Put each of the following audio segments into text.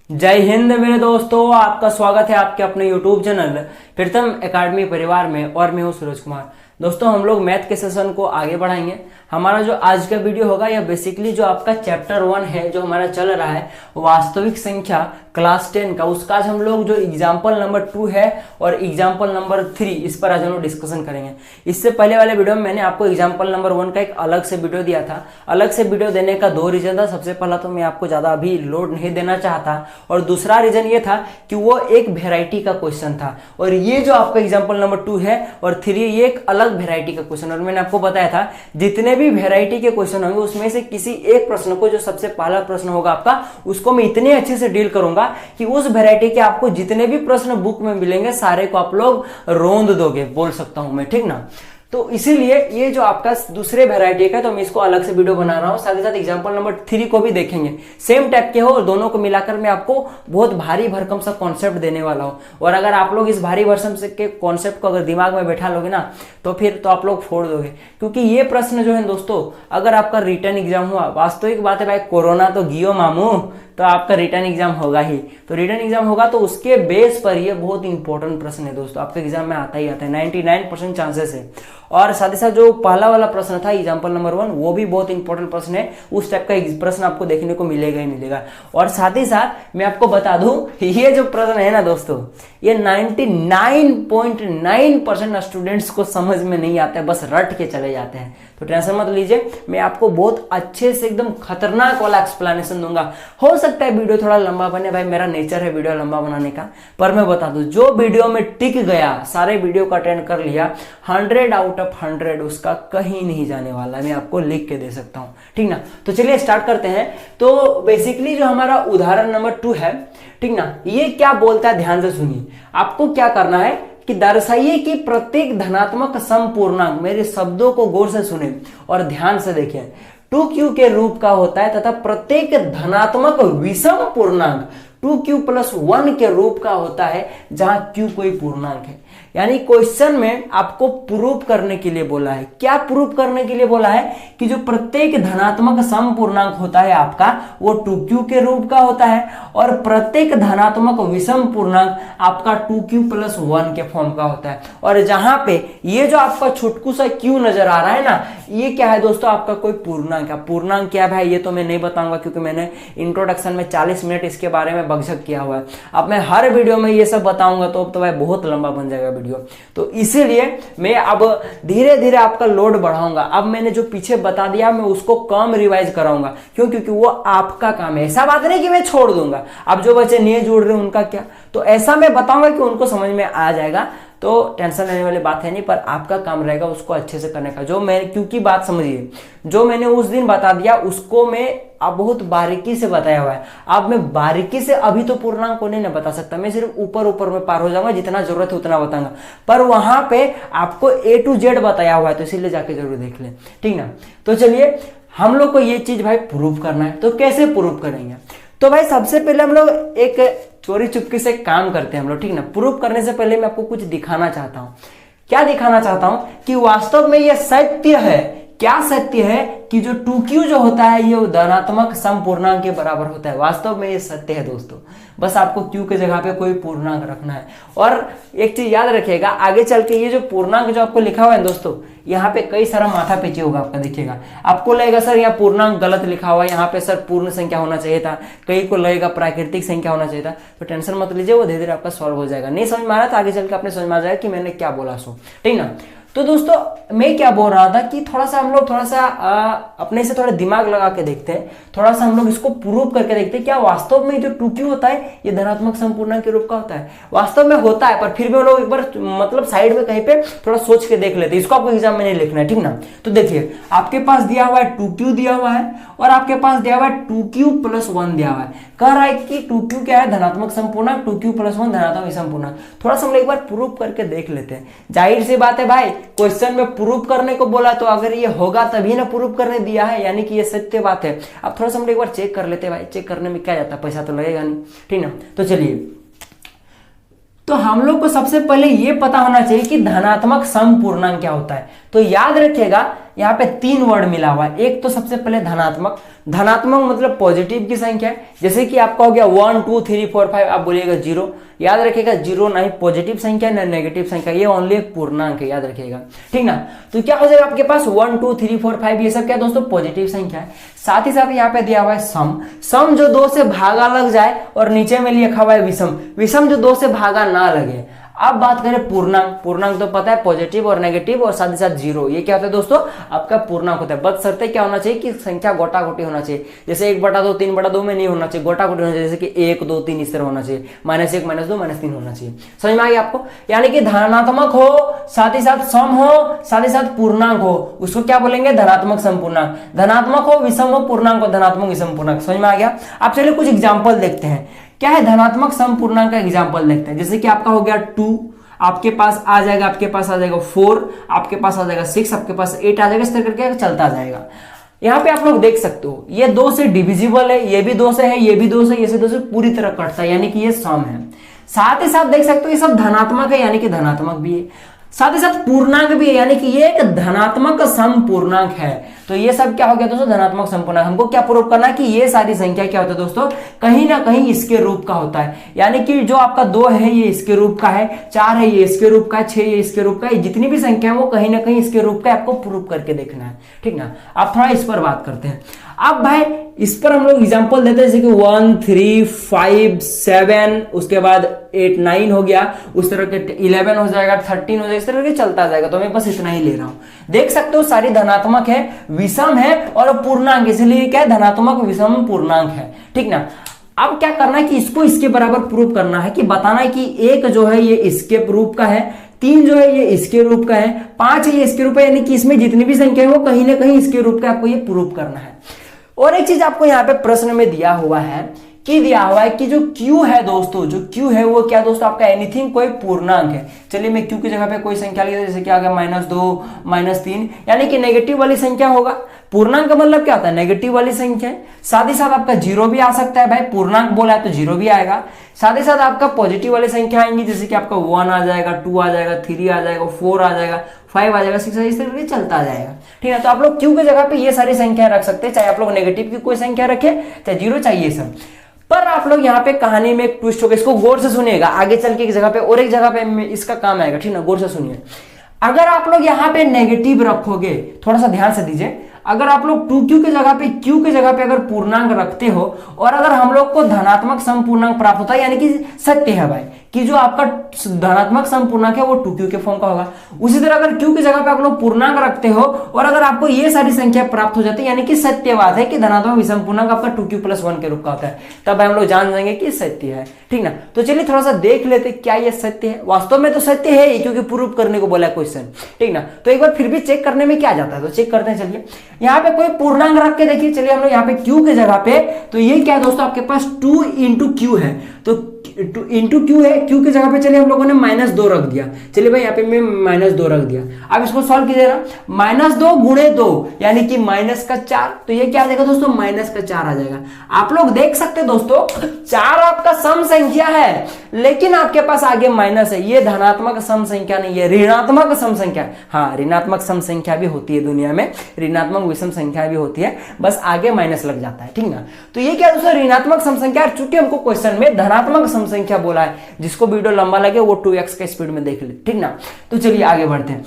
जय हिंद मेरे दोस्तों, आपका स्वागत है आपके अपने YouTube चैनल प्रीतम एकेडमी परिवार में। और मैं हूं सूरज कुमार। दोस्तों, हम लोग मैथ के सेशन को आगे बढ़ाएंगे। हमारा जो आज का वीडियो होगा यह बेसिकली जो आपका चैप्टर 1 है जो हमारा चल रहा है वास्तविक संख्या क्लास 10 का, उसका आज हम लोग जो एग्जाम्पल नंबर 2 है और एग्जाम्पल नंबर 3 इस पर आज हम लोग डिस्कशन करेंगे। इससे पहले वाले वीडियो में मैंने आपको एग्जाम्पल नंबर 1 का एक अलग से वीडियो दिया था। अलग से वीडियो देने का दो रीजन था। सबसे पहला तो मैं आपको ज्यादा अभी लोड नहीं देना चाहता, और दूसरा रीजन ये था कि वो एक वेराइटी का क्वेश्चन था, और ये जो आपका एग्जाम्पल नंबर 2 है और 3 ये एक अलग वेराइटी का क्वेश्चन। और मैंने आपको बताया था जितने भी वेराइटी के क्वेश्चन होंगे उसमें से किसी एक प्रश्न को, जो सबसे पहला प्रश्न होगा आपका, उसको मैं इतने अच्छे से डील करूंगा कि उस वेराइटी के आपको जितने भी प्रश्न बुक में मिलेंगे सारे को आप लोग रोंद दोगे, बोल सकता हूं मैं, ठीक ना। तो इसीलिए ये जो आपका दूसरे वेराइटी का, तो मैं इसको अलग से वीडियो बना रहा हूं। साथ ही साथ एग्जांपल नंबर 3 को भी देखेंगे। सेम टाइप के हो और दोनों को मिलाकर मैं आपको बहुत भारी भरकम सा कॉन्सेप्ट देने वाला हूं। और अगर आप लोग इस भारी भरकम से के कॉन्सेप्ट को अगर दिमाग में बैठा लोगे ना, तो फिर तो आप लोग फोड़ दोगे। क्योंकि ये प्रश्न जो है दोस्तों, अगर आपका रिटर्न एग्जाम हुआ, वास्तविक बात है भाई, कोरोना तो गियो मामू, तो आपका रिटर्न एग्जाम होगा ही। तो रिटर्न एग्जाम होगा तो उसके बेस पर ये बहुत इंपॉर्टेंट प्रश्न है दोस्तों, आपके एग्जाम में आता ही आता है, 99% चांसेस है। और साथ ही साथ जो पहला वाला प्रश्न था एग्जाम्पल नंबर 1, वो भी बहुत इंपॉर्टेंट प्रश्न है। उस टाइप का प्रश्न आपको देखने को मिलेगा ही मिलेगा। और साथ ही साथ मैं आपको बता दूं, ये जो प्रश्न है ना दोस्तों, ये 99.9% स्टूडेंट्स को समझ में नहीं आता है, बस रट के चले जाते हैं। तो टेंशन मत लीजिए, मैं आपको बहुत अच्छे से एकदम खतरनाक वाला एक्सप्लेनेशन दूंगा। हो सकता है वीडियो थोड़ा लंबा बने, भाई मेरा नेचर है वीडियो लंबा बनाने का, पर मैं बता दूं जो वीडियो में टिक गया, सारे वीडियो को अटेंड कर लिया, 100 आउट ऑफ 100 उसका कहीं नहीं जाने वाला, मैं आपको लिख के दे सकता हूं, ठीक ना। तो चलिए स्टार्ट करते हैं। तो बेसिकली जो हमारा उदाहरण नंबर 2 है, ठीक ना, ये क्या बोलता है ध्यान से सुनिए। आपको क्या करना है कि दर्शाइए कि प्रत्येक धनात्मक समपूर्णांक, मेरे शब्दों को गौर से सुने और ध्यान से देखें, 2q के रूप का होता है तथा प्रत्येक धनात्मक विषम पूर्णांक 2q + 1 के रूप का होता है जहां q कोई पूर्णांक है। यानी क्वेश्चन में आपको प्रूफ करने के लिए बोला है। क्या प्रूफ करने के लिए बोला है कि जो प्रत्येक धनात्मक समपूर्णांक होता है आपका, वो 2q के रूप का होता है, और प्रत्येक धनात्मक विषम पूर्णांक आपका 2q + 1 के फॉर्म का होता है। और जहां पे ये जो आपका छोटकू सा q नजर आ रहा है ना, ये क्या है दोस्तों, आपका कोई पूर्णांक है। पूर्णांक क्या है ये तो मैं नहीं बताऊंगा, क्योंकि मैंने इंट्रोडक्शन में 40 मिनट इसके बारे में बकझक किया हुआ है। अब मैं हर वीडियो में ये सब बताऊंगा तो भाई बहुत लंबा बन जाएगा वीडियो। तो इसीलिए मैं अब धीरे धीरे आपका लोड बढ़ाऊंगा। अब मैंने जो पीछे बता दिया मैं उसको कम रिवाइज कराऊंगा। क्यों? क्योंकि वो आपका काम है। ऐसा बात नहीं कि मैं छोड़ दूंगा। अब जो बच्चे नहीं जुड़ रहे उनका क्या, तो ऐसा मैं बताऊंगा कि उनको समझ में आ जाएगा, तो टेंशन लेने वाली बात है नहीं। पर आपका काम रहेगा उसको अच्छे से करने का। जो मैं, क्योंकि बात समझिए, जो मैंने उस दिन बता दिया उसको मैं अब बहुत बारीकी से बताया हुआ है। अब मैं बारीकी से अभी तो पूर्णांक को नहीं ना बता सकता, मैं सिर्फ ऊपर ऊपर में पार हो जाऊंगा, जितना जरूरत है उतना बताऊंगा। पर वहां पे आपको A to Z बताया हुआ है, तो इसीलिए जाके जरूर देख लें, ठीक ना। तो चलिए हम लोग को ये चीज भाई प्रूफ करना है। तो कैसे प्रूफ करेंगे? तो भाई सबसे पहले हम लोग एक चोरी चुपके से काम करते हैं हम लोग, ठीक ना। प्रूफ करने से पहले मैं आपको कुछ दिखाना चाहता हूं। क्या दिखाना चाहता हूं? कि वास्तव में यह सत्य है। क्या सत्य है? कि जो 2q जो होता है ये धनात्मक समपूर्णांक के बराबर होता है। वास्तव में ये सत्य है दोस्तों, बस आपको q के जगह पे कोई पूर्णांक रखना है। और एक चीज याद रखिएगा, आगे चल के ये जो पूर्णांक जो आपको लिखा हुआ है दोस्तों, यहाँ पे कई सारा माथा पीछे होगा आपका, देखिएगा। आपको लगेगा सर यहाँ पूर्णांक गलत लिखा हुआ है, यहाँ पे सर पूर्ण संख्या होना चाहिए था, कई को लगेगा प्राकृतिक संख्या होना चाहिए था। तो टेंशन मत लीजिए, वो धीरे धीरे आपका सॉल्व हो जाएगा। नहीं समझ में आ रहा था, आगे चल के आपने समझ में आ जाएगा कि मैंने क्या बोला सो, ठीक ना। तो दोस्तों मैं क्या बोल रहा था कि थोड़ा सा हम लोग अपने से थोड़ा दिमाग लगा के देखते हैं, थोड़ा सा हम लोग इसको प्रूव करके देखते हैं क्या वास्तव में जो 2q होता है ये धनात्मक समपूर्णांक के रूप का होता है। वास्तव में होता है, पर फिर भी हम लोग एक बार मतलब साइड में कहीं पे थोड़ा सोच के देख लेते हैं। इसको आपको एग्जाम में नहीं लिखना है, ठीक ना। तो देखिए आपके पास दिया हुआ है 2q दिया हुआ है, और आपके पास दिया हुआ है 2q + 1 दिया हुआ है। कह रहा है कि 2q क्या है, धनात्मक समपूर्णांक, 2q + 1 धनात्मक विषम पूर्णांक। थोड़ा सा हम लोग एक बार प्रूव करके देख लेते हैं। जाहिर सी बात है भाई, क्वेश्चन में प्रूफ करने को बोला, तो अगर ये होगा तभी ना प्रूफ करने दिया है, यानी कि ये सत्य बात है। अब थोड़ा सा हम एक बार चेक कर लेते हैं भाई। चेक करने में क्या जाता है, पैसा तो लगेगा नहीं, ठीक ना। तो चलिए, तो हम लोग को सबसे पहले ये पता होना चाहिए कि धनात्मक समपूर्णांक क्या होता है। तो याद रखिएगा यहाँ पे 3 वर्ड मिला हुआ है। एक तो सबसे पहले धनात्मक, धनात्मक मतलब पॉजिटिव की संख्या है, जैसे कि आपका हो गया 1 2 3 4 5, आप बोलिएगा 0। याद रखिएगा 0 ना ही पॉजिटिव संख्या ना नेगेटिव संख्या, ये ओनली एक पूर्णांक है, याद रखिएगा, ठीक ना। तो क्या हो जाएगा आपके पास 1 2 3 4 5, ये सब क्या दोस्तों पॉजिटिव संख्या है। साथ ही साथ यहाँ पे दिया हुआ है सम, सम जो 2 से भागा लग जाए, और नीचे में लिखा हुआ है विषम, विषम जो 2 से भागा ना लगे। अब बात करें पूर्णांक, पूर्णांक तो पता है पॉजिटिव और नेगेटिव और साथ ही साथ 0, ये क्या होता है दोस्तों आपका पूर्णांक होता है। बशर्ते क्या होना चाहिए कि संख्या गोटा गोटी होना चाहिए, जैसे 1/2 3/2 में नहीं होना चाहिए, गोटा गोटी होना चाहिए, जैसे कि 1 2 3 इस तरह होना चाहिए, -1 -2 -3 होना चाहिए। समझ में आ गया आपको? यानी कि धनात्मक हो, साथ ही साथ सम हो, साथ ही साथ पूर्णांक हो, उसको क्या बोलेंगे धनात्मक समपूर्णांक। धनात्मक हो, विषम हो, पूर्णांक हो, धनात्मक विषम पूर्णांक। समझ में आ गया? आप चलिए कुछ एग्जाम्पल देखते हैं क्या है धनात्मक समपूर्णांक का एग्जाम्पल देखते हैं। जैसे कि आपका हो गया 2, आपके पास आ जाएगा, आपके पास आ जाएगा 4, आपके पास आ जाएगा 6, आपके पास 8 आ जाएगा, इस तरह करके चलता जाएगा। यहाँ पे आप लोग देख सकते हो ये 2 से डिविजिबल है, ये भी 2 से है, ये भी 2 से, ये से 2 से पूरी तरह कटता है, यानी कि ये सम है। साथ ही साथ देख सकते हो ये सब धनात्मक है, यानी कि धनात्मक भी है, साथ ही साथ पूर्णांक भी है, यानी कि ये एक धनात्मक समपूर्णांक है। तो ये सब क्या हो गया दोस्तों धनात्मक समपूर्णांक। हमको क्या प्रूव करना है कि ये सारी संख्या क्या होता है दोस्तों कहीं ना कहीं इसके रूप का होता है, यानी कि जो आपका 2 है ये इसके रूप का है, 4 है ये इसके रूप का है, 6 ये इसके रूप का है, जितनी भी संख्या है वो कहीं ना कहीं इसके रूप का आपको प्रूव करके देखना है, ठीक ना। आप थोड़ा इस पर बात करते हैं। अब भाई इस पर हम लोग एग्जांपल देते हैं, जैसे कि 1 3 5 7, उसके बाद 8 9 हो गया, उस तरह के 11 हो जाएगा, 13 हो जाएगा, इस तरह के चलता जाएगा। तो मैं बस इतना ही ले रहा हूं। देख सकते हो सारी धनात्मक है, विषम है और पूर्णांक, इसलिए क्या है धनात्मक विषम पूर्णांक है, ठीक ना। अब क्या करना है कि इसको इसके बराबर प्रूव करना है, कि बताना है कि 1 जो है ये इसके रूप का है, 3 जो है ये इसके रूप का है, 5 है ये इसके रूप है, यानी कि इसमें जितनी भी संख्या है वो कहीं ना कहीं इसके रूप का आपको ये प्रूव करना है। और एक चीज आपको यहाँ पे प्रश्न में दिया हुआ है कि जो Q है दोस्तों, जो Q है वो क्या दोस्तों आपका एनीथिंग कोई पूर्णांक है। चलिए मैं Q की जगह पे कोई संख्या लिख, जैसे कि आ गया -2 -3, यानी कि नेगेटिव वाली संख्या होगा। पूर्णांक का मतलब क्या होता है नेगेटिव वाली संख्या। साथ ही साथ आपका 0 भी आ सकता है, भाई पूर्णांक बोला है तो 0 भी आएगा। साथ ही साथ आपका पॉजिटिव वाली संख्या आएंगी, जैसे कि आपका 1 आ जाएगा, 2 आ जाएगा, 3 आ जाएगा, 4 आ जाएगा, 5 आ जाएगा, 6 इस तरह चलता जाएगा, ठीक है। तो आप लोग Q की जगह पे ये सारी संख्या रख सकते हैं, चाहे आप लोग नेगेटिव की कोई संख्या रखे, चाहे 0 चाहिए सब। पर आप लोग यहाँ पे कहानी में एक ट्विस्ट होगा, इसको गौर से सुनिएगा, आगे चल के एक जगह पे और एक जगह पे इसका काम आएगा, ठीक ना। गौर से सुनिए, अगर आप लोग यहाँ पे नेगेटिव रखोगे, थोड़ा सा ध्यान से दीजिए, अगर आप लोग 2Q की जगह पे Q की जगह पे अगर पूर्णांक रखते हो और अगर हम लोग को धनात्मक समपूर्णांक प्राप्त होता है, यानी कि सत्य है भाई कि जो आपका धनात्मक समपूर्णांक है वो 2Q के फॉर्म का होगा। उसी तरह अगर Q की जगह पे आप लोग पूर्णांक रखते हो और अगर आपको ये सारी संख्या प्राप्त हो जाती है, यानी कि सत्यवाद है कि धनात्मक विषम पूर्णांक आपका 2Q + 1 के रूप का होता है, तब हम लोग जान जाएंगे कि सत्य है, ठीक ना। तो चलिए थोड़ा सा देख लेते क्या ये सत्य है। वास्तव में तो सत्य है क्योंकि प्रूव करने को बोला है क्वेश्चन, ठीक ना। तो एक बार फिर भी चेक करने में क्या जाता है, तो चेक करते हैं। चलिए यहाँ पे कोई पूर्णांक रख के देखिए, चलिए हम लोग यहाँ पे Q की जगह पे, तो ये क्या है दोस्तों आपके पास 2 × Q है, तो 2 × Q है, Q की जगह पे चलिए हम लोगों ने -2 रख दिया। चलिए भाई यहाँ पे मैं -2 रख दिया। अब इसको सॉल्व कीजिएगा, -2 × 2 यानी कि -4, तो ये क्या आ जाएगा दोस्तों -4 आ जाएगा। आप लोग देख सकते हैं दोस्तों 4 आपका सम संख्या है, लेकिन आपके पास आगे माइनस है, ये धनात्मक सम संख्या नहीं है, ऋणात्मक सम संख्या। हाँ ऋणात्मक सम संख्या भी होती है दुनिया में, ऋणात्मक विषम संख्या भी होती है, बस आगे माइनस लग जाता है, ठीक ना। तो ये क्या दोस्तों ऋणात्मक सम संख्या, चूंकि हमको क्वेश्चन में धनात्मक सम संख्या बोला है, जिसको वीडियो लंबा लगे वो 2x के स्पीड में देख ले, ठीक ना। तो चलिए आगे बढ़ते हैं।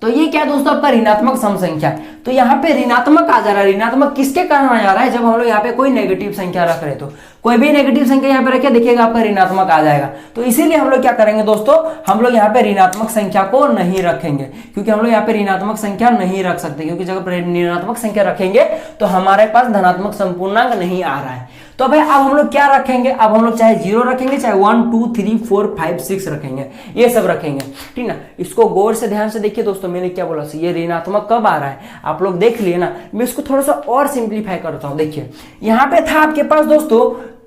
तो ये क्या दोस्तों आपका ऋणात्मक सम संख्या, तो यहाँ पे ऋणात्मक आ जा रहा है। ऋणात्मक किसके कारण आ जा रहा है, जब हम लोग यहाँ पे कोई नेगेटिव संख्या रख रहे, तो कोई भी नेगेटिव संख्या यहाँ पे रखे देखिएगा आपका ऋणात्मक आ जाएगा। तो इसीलिए हम लोग क्या करेंगे दोस्तों, हम लोग यहाँ पे ऋणात्मक संख्या को नहीं रखेंगे, क्योंकि हम लोग यहाँ पे ऋणात्मक संख्या नहीं रख सकते, क्योंकि जब ऋणात्मक संख्या रखेंगे तो हमारे पास धनात्मक संपूर्णांक नहीं आ रहा है। तो भाई अब हम लोग क्या रखेंगे, अब हम लोग चाहे 0 रखेंगे, चाहे 1 2 3 4 5 6 रखेंगे, ये सब रखेंगे, ठीक ना। इसको गौर से ध्यान से देखिए दोस्तों, मैंने क्या बोला, ये ऋणात्मक कब आ रहा है आप लोग देख लिए ना। मैं इसको थोड़ा सा और सिंप्लीफाई करता हूं। देखिए यहाँ पे था आपके पास दोस्तों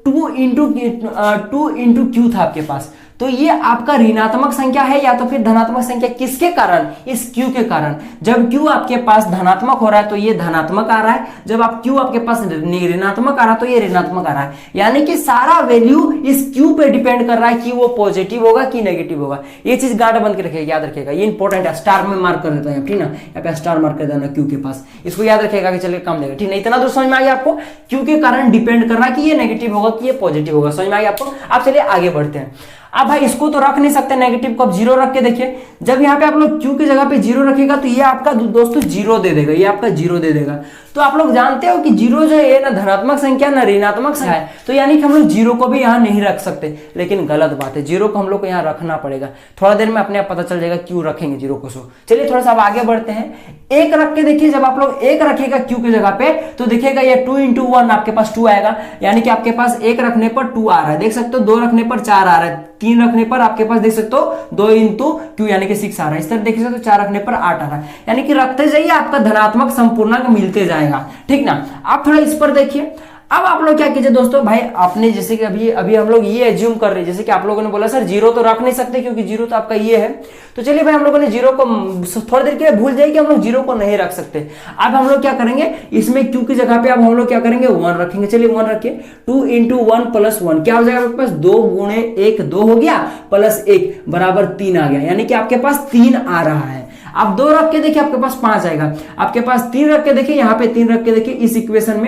2 × Q था आपके पास, तो ये आपका ऋणात्मक संख्या है या तो फिर धनात्मक संख्या, किसके कारण, इस Q के कारण। जब Q आपके पास धनात्मक हो रहा है तो ये धनात्मक आ रहा है, जब आप Q आपके पास ऋणात्मक आ रहा है तो ये ऋणात्मक आ रहा है। यानी कि सारा वैल्यू इस Q पे डिपेंड कर रहा है कि वो पॉजिटिव होगा कि नेगेटिव होगा। ये चीज गांठ बंद के रखिएगा, याद रखिएगा, ये इंपॉर्टेंट है, स्टार में मार्क कर देता है, ठीक ना, यहाँ पे स्टार मार्क कर देना Q के पास, इसको याद रखिएगा कि चलिए काम देगा, ठीक है। इतना दूर समझ में आ गया आपको, Q के कारण डिपेंड कर रहा है कि ये नेगेटिव होगा कि ये पॉजिटिव होगा, समझ में आ गया आपको। अब चलिए आगे बढ़ते हैं। अब भाई इसको तो रख नहीं सकते नेगेटिव को, अब जीरो रख के देखिए, जब यहाँ पे आप लोग Q की जगह पे जीरो रखिएगा तो ये आपका दोस्तों जीरो दे देगा, ये आपका जीरो दे देगा। तो आप लोग जानते हो कि जीरो जो है ना धनात्मक संख्या ना ऋणात्मक संख्या है, तो यानी कि हम लोग जीरो को भी यहाँ नहीं रख सकते, लेकिन गलत बात है, जीरो को हम लोग को यहाँ रखना पड़ेगा। थोड़ा देर में अपने आप पता चल जाएगा क्यों रखेंगे जीरो को। सो चलिए थोड़ा सा अब आगे बढ़ते हैं। एक रख के देखिए, जब आप लोग एक रखिएगा Q की जगह पे तो देखिएगा ये 2 × 1 आपके पास 2 आएगा, यानी कि आपके पास एक रखने पर 2 आ रहा है, देख सकते हो, 2 रखने पर 4 आ रहा है, 3 रखने पर आपके पास देख सकते हो 2 × Q यानी कि 6 आ रहा है, इस तरह देख सकते हो 4 रखने पर 8 आ रहा है, यानी कि रखते जाइए आपका धनात्मक संपूर्णांक मिलते जाएगा, ठीक ना। आप थोड़ा इस पर देखिए। अब आप लोग क्या कीजिए दोस्तों, भाई आपने जैसे कि अभी हम लोग ये एज्यूम कर रहे हैं, जैसे कि आप लोगों ने बोला सर जीरो तो रख नहीं सकते क्योंकि जीरो तो आपका ये है, तो चलिए भाई हम लोगों ने जीरो को थोड़ी देर के लिए भूल जाए कि हम लोग जीरो को नहीं रख सकते। अब हम लोग क्या करेंगे, इसमें Q की जगह पे अब हम लोग क्या करेंगे 1 रखेंगे। चलिए 1 रखिए, 2 × 1 + 1 क्या हो जाएगा आपके पास, 2 × 1 2 हो गया, प्लस 1 बराबर 3 आ गया, यानी कि आपके पास 3 आ रहा है। आप 2 रख के देखिए आपके पास 5 आएगा, आपके पास 3 रख के देखिए, यहाँ पे 3 रख के देखिए, इस इक्वेशन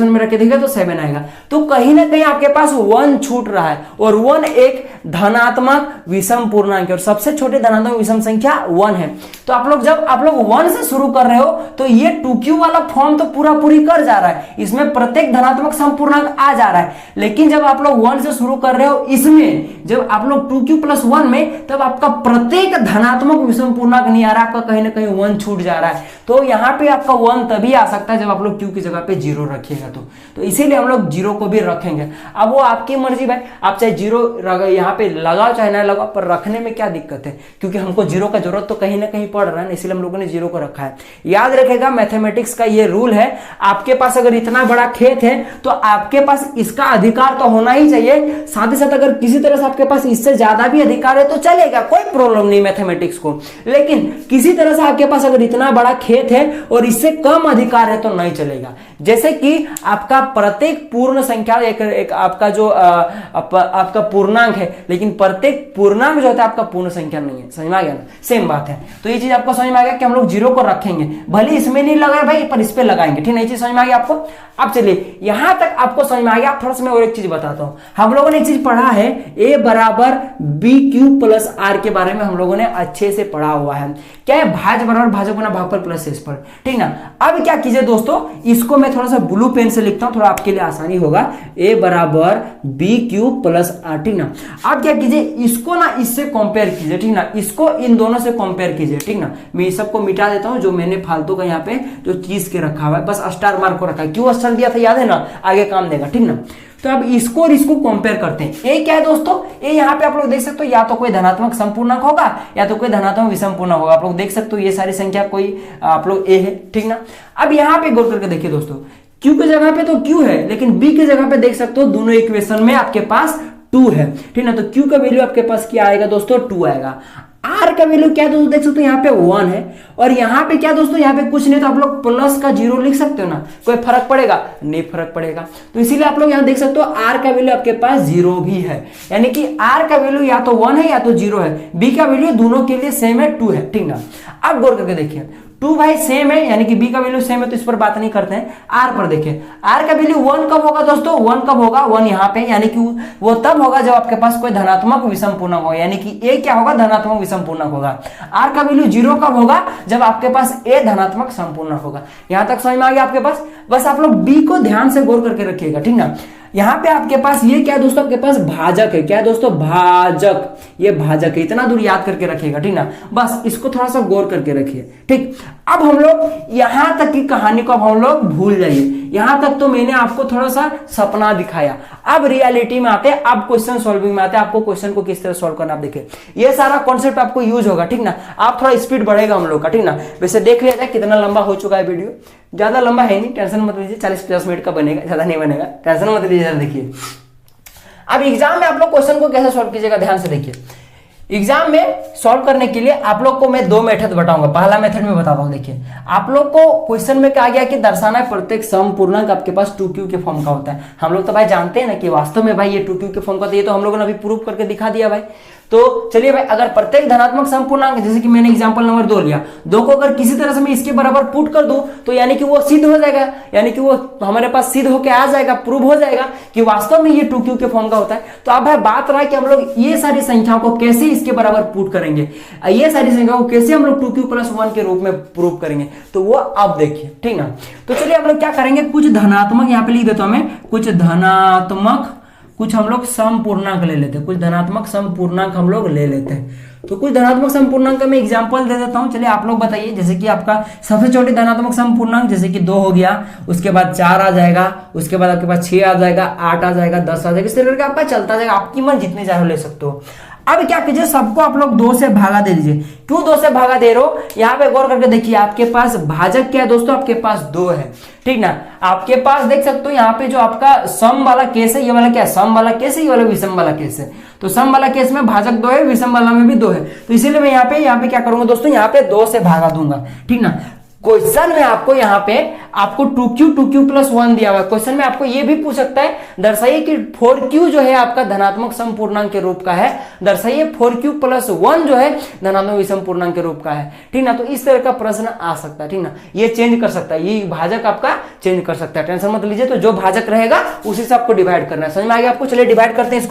में रख के देखिए तो 7 आएगा। तो कहीं ना कहीं आपके पास 1 छूट रहा है, और 1 एक धनात्मक विषम पूर्णांक है, और सबसे छोटे धनात्मक विषम संख्या 1 है। तो आप लोग जब आप लोग 1 से शुरू कर रहे हो तो ये 2Q वाला फॉर्म तो पूरी कर जा रहा है, इसमें प्रत्येक धनात्मक संपूर्णांक आ जा रहा है। लेकिन जब आप लोग 1 से शुरू कर रहे हो, इसमें जब आप लोग 2Q + 1 में, तब आपका प्रत्येक धनात्मक विषम पूर्णांक नहीं आ रहा, आपका कहीं ना कहीं 1 छूट जा रहा है। तो यहाँ पे आपका 1 तभी आ सकता है जब आप लोग Q की जगह पे 0 रखिएगा, तो इसीलिए हम लोग 0 को भी रखेंगे। अब वो आपकी मर्जी भाई, आप चाहे 0 यहाँ पे लगाओ चाहे ना लगाओ, पर रखने में क्या दिक्कत है, क्योंकि हमको 0 का जरूरत तो कहीं ना कहीं पड़ रहा है ना, इसलिए हम लोगों ने 0 को रखा है। याद रखेगा मैथमेटिक्स का ये रूल है, आपके पास अगर इतना बड़ा खेत है तो आपके पास इसका अधिकार तो होना ही चाहिए, साथ ही साथ अगर किसी तरह से आपके पास इससे ज्यादा भी अधिकार है तो चलेगा, कोई प्रॉब्लम नहीं मैथमेटिक्स को। लेकिन किसी तरह से आपके पास अगर इतना बड़ा खेत है और इससे कम अधिकार है तो नहीं चलेगा। जैसे कि आपका प्रत्येक पूर्ण संख्या एक आपका जो आपका पूर्णांक है, लेकिन प्रत्येक पूर्णांक जो होता है आपका पूर्ण संख्या नहीं है, समझ में आ गया ना, सेम बात है। तो ये चीज आपको समझ में आ गया कि हम लोग 0 को रखेंगे, भले इसमें नहीं लगा भाई पर इस पे लगाएंगे, ठीक है, ये चीज समझ में आ गया आपको। अब चलिए यहां तक आपको समझ में आ गया, थोड़ा सा मैं और एक चीज बताता हूं। हम लोगों ने एक चीज पढ़ा है, A = BQ + R के बारे में हम लोगों ने अच्छे से पढ़ा हुआ है, क्या है, भाज्य बराबर भाजक गुना भागफल प्लस शेष पर, ठीक ना। अब क्या कीजिए दोस्तों, इसको मैं थोड़ा सा ब्लू पेन से लिखता हूं, थोड़ा आपके लिए आसानी होगा, A = BQ + R, ठीक ना। अब क्या कीजिए, इसको ना इससे कंपेयर कीजिए, ठीक ना, इसको इन दोनों से कंपेयर कीजिए, ठीक ना। मैं इस सबको मिटा देता हूं, जो मैंने फालतू का यहाँ पे जो चीज के रखा हुआ है, बस स्टार मार्क को रखा है, क्यों स्टार दिया था याद है ना, आगे काम देगा, ठीक ना। तो अब इसको और इसको कंपेयर करते हैं। ए क्या है दोस्तों, ए यहाँ पे आप लोग देख सकते हो, या तो कोई धनात्मक संपूर्णांक होगा या तो कोई धनात्मक विषम पूर्णांक होगा। आप लोग देख सकते हो ये सारी संख्या कोई आप लोग ए है, ठीक ना। अब यहाँ पे गौर करके देखिए दोस्तों, Q की जगह पे तो Q है, लेकिन B की जगह पे देख सकते हो दोनों इक्वेशन में आपके पास 2 है, ठीक ना। तो Q का वैल्यू आपके पास क्या आएगा दोस्तों, 2 आएगा। R का वैल्यू क्या दोस्तों देख सकते हो, यहाँ पे 1 है, और यहाँ पे क्या दोस्तों, यहाँ पे कुछ नहीं, तो आप लोग प्लस का 0 लिख सकते हो ना, कोई फर्क पड़ेगा नहीं, फर्क पड़ेगा। तो इसीलिए आप लोग यहाँ देख सकते हो R का वैल्यू आपके पास 0 भी है, यानी कि R का वैल्यू या तो 1 है या तो 0 है। B का वैल्यू दोनों के लिए सेम है, 2 है, ठीक ना। अब गौर करके देखिए, 2 भाई सेम है, यानी कि B का वैल्यू सेम है, तो इस पर बात नहीं करते हैं। R पर देखिए, R का वैल्यू 1 कब होगा दोस्तों, 1 कब होगा, 1 यहाँ पे, यानी कि वो तब होगा जब आपके पास कोई धनात्मक विषम पूर्णांक होगा, यानी कि A क्या होगा, धनात्मक विषम पूर्णांक होगा। R का वैल्यू 0 कब होगा, जब आपके पास A धनात्मक संपूर्णांक होगा। यहां तक समझ में आ गया आपके पास, बस आप लोग B को ध्यान से गौर करके रखिएगा, ठीक ना। यहाँ पे आपके पास ये क्या दोस्तों, आपके पास भाजक है, क्या है दोस्तों, भाजक, ये भाजक है, इतना दूर याद करके रखिएगा, ठीक ना। बस इसको थोड़ा सा गौर करके रखिए, ठीक। अब हम लोग यहां तक की कहानी को अब हम लोग भूल जाइए, यहां तक तो मैंने आपको थोड़ा सा सपना दिखाया। अब रियलिटी में आते हैं, अब क्वेश्चन सॉल्विंग में आते हैं, आपको क्वेश्चन को किस तरह सॉल्व करना आप देखिए, ये सारा कॉन्सेप्ट आपको यूज होगा, ठीक ना। आप थोड़ा स्पीड बढ़ेगा हम लोग का, ठीक ना। वैसे देख लिया जाए कितना लंबा हो चुका है वीडियो, ज्यादा लंबा है नहीं, टेंशन मत लीजिए, 40-50 मिनट का बनेगा, ज्यादा नहीं बनेगा, टेंशन मत लीजिए। देखिए अब एग्जाम में आप लोग क्वेश्चन को कैसे सॉल्व कीजिएगा, ध्यान से देखिए। एग्जाम में सॉल्व करने के लिए आप लोग को मैं दो मेथड बताऊंगा। पहला मेथड में बताता हूं, देखिए आप लोग को क्वेश्चन में कहा गया कि दर्शाना है प्रत्येक सम पूर्णांक आपके पास 2q के फॉर्म का होता है। हम लोग तो भाई जानते हैं ना कि वास्तव में भाई ये 2q के फॉर्म का, तो ये तो हम लोगों ने अभी प्रूव करके दिखा दिया भाई। तो चलिए भाई, अगर प्रत्येक धनात्मक सम पूर्णांक, जैसे कि मैंने एग्जांपल नंबर 2 लिया, 2 को अगर किसी तरह से मैं इसके बराबर पुट कर दूं तो यानी कि वो सिद्ध हो जाएगा, यानी कि वो हमारे पास सिद्ध होके आ जाएगा, प्रूव हो जाएगा कि वास्तव में ये 2q के फॉर्म का होता है। तो अब भाई बात रहा है कि हम लोग ये सारी संख्याओं को कैसे इसके बराबर पुट करेंगे, ये सारी संख्याओं को कैसे हम लोग 2q+1 के रूप में प्रूव करेंगे, तो वो आप देखिए, ठीक ना। तो चलिए हम लोग क्या करेंगे, कुछ धनात्मक यहाँ पे लिख देता हूं मैं, कुछ धनात्मक, कुछ हम लोग सम पूर्णांक ले लेते हैं, कुछ धनात्मक सम पूर्णांक हम लोग ले लेते हैं। तो कुछ धनात्मक सम पूर्णांक का मैं एग्जांपल दे देता हूं। चलिए आप लोग बताइए, जैसे कि आपका सबसे छोटी धनात्मक सम पूर्णांक जैसे कि 2 हो गया, उसके बाद 4 आ जाएगा, उसके बाद आपके पास 6 आ जाएगा, 8 आ जाएगा, 10 आ जाएगा, इस तरह करके आपका चलता जाएगा, आपकी मन जितने चाहे ले सकते हो। अब क्या कीजिए, सबको आप लोग 2 से भागा दे दीजिए। क्यों 2 से भागा दे रहे हो, यहाँ पे गौर करके देखिए, आपके पास भाजक क्या है दोस्तों, आपके पास 2 है, ठीक ना। आपके पास देख सकते हो यहाँ पे जो आपका सम वाला केस है, ये वाला क्या है, सम वाला केस है, ये वाला विषम वाला केस है। तो सम वाला केस में भाजक 2 है, विषम वाला में भी 2 है, तो इसीलिए मैं यहाँ पे क्या करूंगा दोस्तों, यहाँ पे 2 से भागा दूंगा, ठीक ना। क्वेश्चन में आपको यहाँ पे आपको 2q+1 दिया हुआ है। क्वेश्चन में आपको ये भी पूछ सकता है, दर्शाइए कि 4q जो है आपका धनात्मक सम पूर्णांक के रूप का है, दर्शाइए 4q+1 जो है धनात्मक विषम पूर्णांक के रूप का है, ठीक ना। तो इस तरह का प्रश्न आ सकता है, ठीक ना। ये चेंज कर सकता है, ये भाजक आपका चेंज कर सकता है, टेंशन मत लीजिए। तो जो भाजक रहेगा उसी से आपको डिवाइड करना है, समझ में आ गया आपको। चलिए डिवाइड करते हैं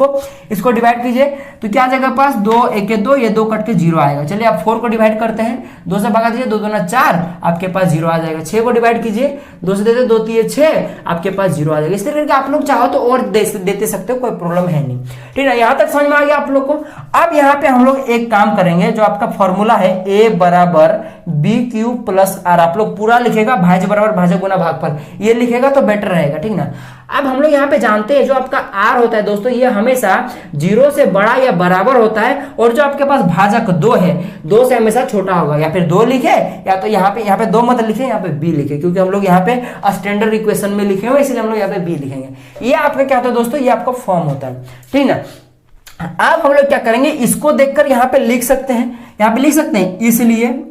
इसको डिवाइड कीजिए, तो क्या आ जाएगा पास, 2 1 2, ये 2 कट के 0 आएगा। चलिए आप 4 को डिवाइड करते हैं, 2 से भागा दीजिए, 2 2 4, आपके पास 0 आ जाएगा। 6 को डिवाइड कीजिए, 2 से देते 2 3 6, आपके पास 0 आ जाएगा। इस तरह करके आप लोग चाहो तो और देते सकते हो, कोई प्रॉब्लम है नहीं, ठीक है। यहां तक समझ में आ गया आप लोग को। अब यहाँ पे हम लोग एक काम करेंगे, जो आपका फॉर्मूला है a बराबर bq+r, आप लोग पूरा लिखेगा, भाज्य बराबर भाजक गुना भागफल, ये लिखेगा तो बेटर रहेगा, ठीक ना। अब हम लोग यहाँ पे जानते हैं जो आपका r होता है दोस्तों, ये हमेशा 0 से बड़ा या बराबर होता है, और जो आपके पास भाजक 2 है, 2 से हमेशा छोटा होगा। या फिर 2 लिखे, या तो यहाँ पे 2 मत लिखे, यहाँ पे b लिखे, क्योंकि हम लोग यहाँ पे स्टैंडर्ड इक्वेशन में लिखे हुए, इसलिए हम लोग यहाँ पे b लिखेंगे। ये आपका क्या होता है दोस्तों, ये आपका फॉर्म होता है, ठीक ना। अब हम लोग क्या करेंगे, इसको देखकर यहाँ पे लिख सकते हैं, यहाँ पे लिख सकते हैं, इसलिए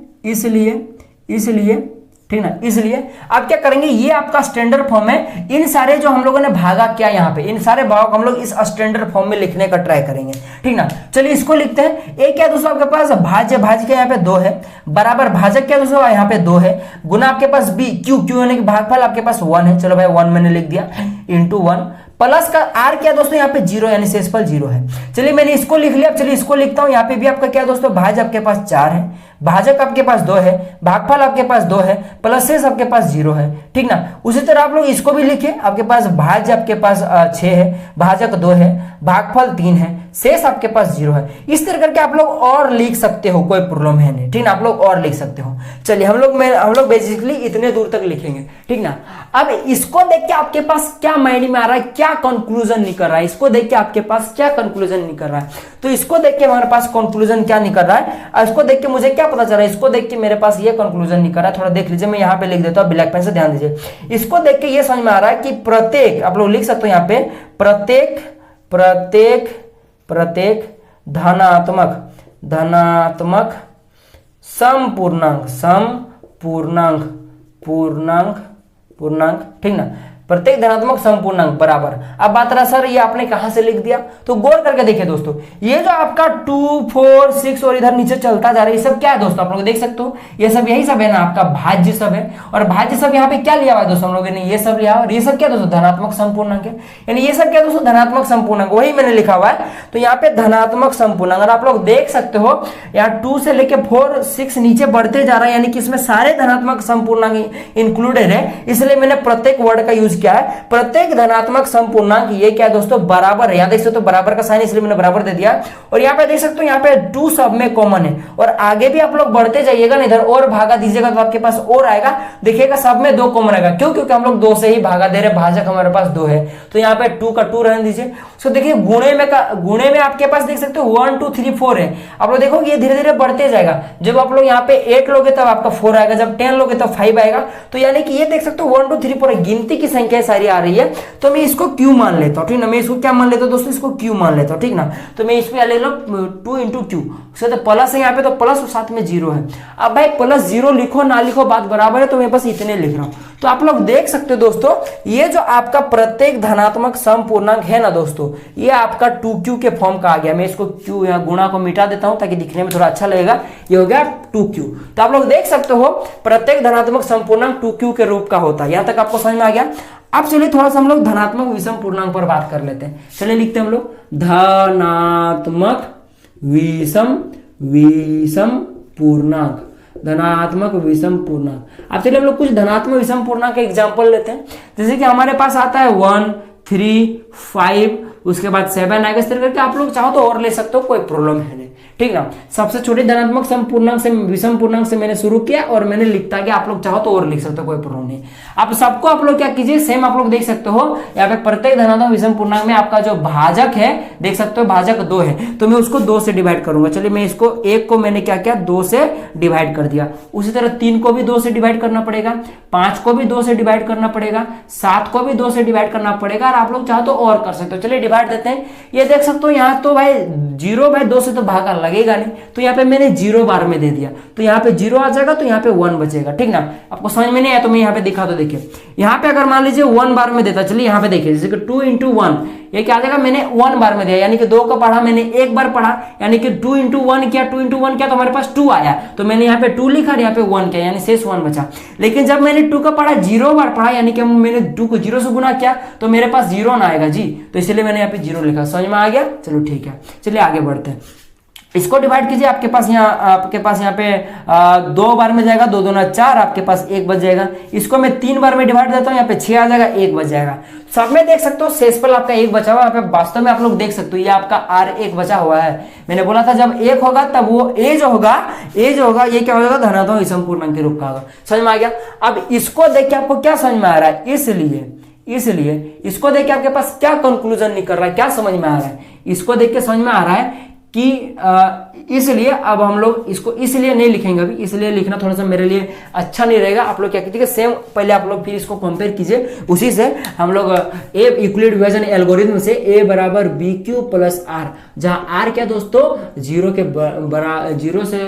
ठीक ना। इसलिए आप क्या करेंगे, ये आपका स्टैंडर्ड फॉर्म है। इन सारे जो हम लोगों ने भागा क्या यहाँ पे, इन सारे भाग हम लोग इस स्टैंडर्ड फॉर्म में लिखने का ट्राई करेंगे, ठीक ना। चलिए इसको लिखते हैं। एक क्या दोस्तों आपके पास भाज्य क्या यहाँ पे 2 है, बराबर भाजक क्या दोस्तों यहाँ पे 2 है, गुना आपके पास b, क्यू यानी कि भागफल आपके पास 1 है। चलो भाई 1 मैंने लिख दिया, इंटू 1 प्लस का r क्या दोस्तों यहाँ पे 0 यानी शेषफल 0 है। चलिए मैंने इसको लिख लिया। चलिए इसको लिखता हूं, यहाँ पे भी आपका क्या दोस्तों, भाज्य आपके पास 4 है, भाजक आपके पास 2 है, भागफल आपके पास 2 है, प्लस शेष आपके पास 0 है, ठीक ना। उसी तरह आप लोग इसको भी लिखिए, आपके पास भाज्य आपके पास 6 है, भाजक 2 है, भागफल 3 है, शेष आपके पास 0 है। इस तरह करके आप लोग और लिख सकते हो, कोई प्रॉब्लम है नहीं, ठीक ना। आप लोग और लिख सकते हो। चलिए हम लोग बेसिकली इतने दूर तक लिखेंगे, ठीक ना। अब इसको देख के आपके पास क्या माइंड में आ रहा है, क्या कंक्लूजन निकल रहा है, इसको देख के आपके पास क्या कंक्लूजन निकल रहा है। तो इसको देख के हमारे पास कंक्लूजन क्या निकल रहा है, इसको देख के मुझे क्या पता चल रहा है, इसको देख के मेरे पास ये कंक्लूजन निकल रहा है। थोड़ा देख लीजिए, मैं यहाँ पे लिख देता हूँ ब्लैक पेन से, ध्यान दीजिए। इसको देख के ये समझ में आ रहा है कि प्रत्येक, आप लोग लिख सकते हो यहाँ पे, प्रत्येक धनात्मक सम पूर्णांक, ठीक ना, प्रत्येक धनात्मक सम पूर्णांक बराबर। अब बात रहा सर ये आपने कहां से लिख दिया, तो गौर करके देखिए दोस्तों, ये जो आपका 2 4 6 और इधर नीचे चलता जा रहा है, ये सब क्या है दोस्तों, आप लोग देख सकते हो, ये सब यही सब है ना, आपका भाज्य सब है। और भाज्य सब यहाँ पे क्या लिया हुआ है दोस्तों, हम लोगों ने ये सब लिया, और ये सब क्या दोस्तों, धनात्मक सम पूर्णांक है। यानी ये सब क्या दोस्तों, धनात्मक सम पूर्णांक, वही मैंने लिखा हुआ है। तो यहाँ पे धनात्मक सम पूर्णांक, और आप लोग देख सकते हो यहाँ 2 से लेके 4 6 नीचे बढ़ते जा रहा है, यानी कि इसमें सारे धनात्मक सम पूर्णांक इंक्लूडेड है, इसलिए मैंने प्रत्येक वर्ड का यूज क्या है, प्रत्येक धनात्मक सम पूर्णांक, ये क्या है दोस्तों, बराबर है। यहां देख सकते हो बराबर का साइन, इसलिए मैंने बराबर दे दिया। और यहाँ पे देख सकते हो यहाँ पे 2 सब में कॉमन है, और आगे भी आप लोग बढ़ते जाइएगा ना, इधर और भागा दीजिएगा तो आपके पास और आएगा, देखिएगा सब में 2 कॉमन आएगा। क्यों, क्योंकि हम लोग 2 से ही भागा दे रहे, भाजक हमारे पास 2 है, तो यहाँ पे 2 का 2 रहने दीजिए। तो देखिए गुणे में आपके पास देख सकते हो 1 2 3 4 है। आप लोग देखो ये धीरे धीरे बढ़ते जाएगा, जब आप लोग यहाँ पे 8 लोगे तब आपका 4 आएगा, जब 10 लोगे तब 5 आएगा। तो यानी कि ये देख सकते हो 1 2 3 4 गिनती की संख्या संख्या सारी आ रही है तो मैं इसको क्यू मान लेता हूँ, ठीक ना। मैं इसको क्या मान लेता हूँ दोस्तों, इसको क्यू मान लेता हूँ, ठीक ना। तो मैं इस पे ले लो 2 इंटू क्यू, तो प्लस है यहाँ पे तो प्लस और साथ में जीरो है। अब भाई प्लस जीरो लिखो ना लिखो बात बराबर है, तो मैं बस इतने लिख रहा हूँ। तो आप लोग देख सकते हो दोस्तों, ये जो आपका प्रत्येक धनात्मक सम पूर्णांक है ना दोस्तों, ये आपका 2q के फॉर्म का आ गया। मैं इसको q या गुणा को मिटा देता हूं ताकि दिखने में थोड़ा अच्छा लगेगा। ये हो गया 2q। तो आप लोग देख सकते हो प्रत्येक धनात्मक सम पूर्णांक 2q के रूप का होता है। यहां तक आपको समझ में आ गया। अब चलिए थोड़ा सा हम लोग धनात्मक विषम पूर्णांक पर बात कर लेते हैं। चलिए लिखते हैं हम लोग धनात्मक विषम पूर्णांक, धनात्मक विषम पूर्णांक। अब चलिए हम लोग कुछ धनात्मक विषम पूर्णांक का एग्जांपल लेते हैं। जैसे कि हमारे पास आता है 1, 3, 5, उसके बाद 7 आएगा। इस तरह करके आप लोग चाहो तो और ले सकते हो, कोई प्रॉब्लम है नहीं, ठीक ना। सबसे छोटे धनात्मक सम पूर्णांक से विषम पूर्णांक से मैंने शुरू किया और मैंने लिखता गया। आप लोग चाहो तो और लिख सकते हो, कोई प्रॉब्लम नहीं। अब सबको आप लोग क्या कीजिए, सेम आप लोग देख सकते हो यहाँ पे प्रत्येक धनात्मक विषम पूर्णांक में आपका जो भाजक है देख सकते हो, भाजक 2 है, तो मैं उसको 2 से डिवाइड करूंगा। चलिए मैं इसको 1 को मैंने क्या किया 2 से डिवाइड कर दिया। उसी तरह 3 को भी 2 से डिवाइड करना पड़ेगा, 5 को भी 2 से डिवाइड करना पड़ेगा, 7 को भी 2 से डिवाइड करना पड़ेगा। और आप लोग चाहो तो और कर सकते हो। चलिए डिवाइड देते हैं। ये देख सकते हो यहाँ तो भाई 0 भाई 2 से तो भागा लगेगा नहीं, तो यहाँ पे मैंने 0 बार में दे दिया, तो यहाँ पे 0 आ जाएगा, तो यहाँ पे 1 बचेगा, ठीक ना। आपको समझ में नहीं आया तो मैं यहाँ पे दिखा दो। देखिए यहाँ पे अगर मान लीजिए 1 बार में देता, चलिए यहाँ पे देखिए जैसे कि 2 इंटू 1, ये क्या आ जाएगा, मैंने 1 बार में दिया, यानी कि 2 का पढ़ा मैंने 1 बार पढ़ा, यानी कि 2 इंटू 1 किया, 2 इंटू 1 किया तो हमारे पास 2 आया, तो मैंने यहाँ पे 2 लिखा और यहाँ पे 1 किया, यानी शेष 1 बचा। लेकिन जब मैंने 2 का पढ़ा 0 बार पढ़ा, यानी कि मैंने 2 को 0 से गुना किया तो मेरे पास 0 ना आएगा जी, तो इसलिए मैंने यहाँ पे 0 लिखा। समझ में आ गया, चलो ठीक है। चलिए आगे बढ़ते हैं। इसको डिवाइड कीजिए, आपके पास यहाँ पे 2 बार में जाएगा, 2 दूना 4, आपके पास 1 बच जाएगा। इसको मैं 3 बार में डिवाइड देता हूँ, यहाँ पे 6 आ जाएगा, 1 बच जाएगा। सब में देख सकते हो शेषफल आपका 1 बचा हुआ है। वास्तव में आप लोग देख सकते हो ये आपका R1 बचा हुआ है। मैंने बोला था जब 1 होगा तब वो A जो होगा ये क्या हो जाएगा, धनात्मक विषम पूर्णांक के रूप का होगा। समझ में आ गया। अब इसको देख के आपको क्या समझ में आ रहा है, इसलिए इसको देख के आपके पास क्या कंक्लूजन निकल रहा है, क्या समझ में आ रहा है, इसको देख के समझ में आ रहा है कि इसलिए अब हम लोग इसको इसलिए नहीं लिखेंगे अभी, इसलिए लिखना थोड़ा सा मेरे लिए अच्छा नहीं रहेगा। आप लोग क्या कीजिए सेम पहले आप लोग फिर इसको कंपेयर कीजिए, उसी से हम लोग ए यूक्लिड डिवीजन एल्गोरिथम से A बराबर BQ प्लस R, जहां R क्या दोस्तों 0 से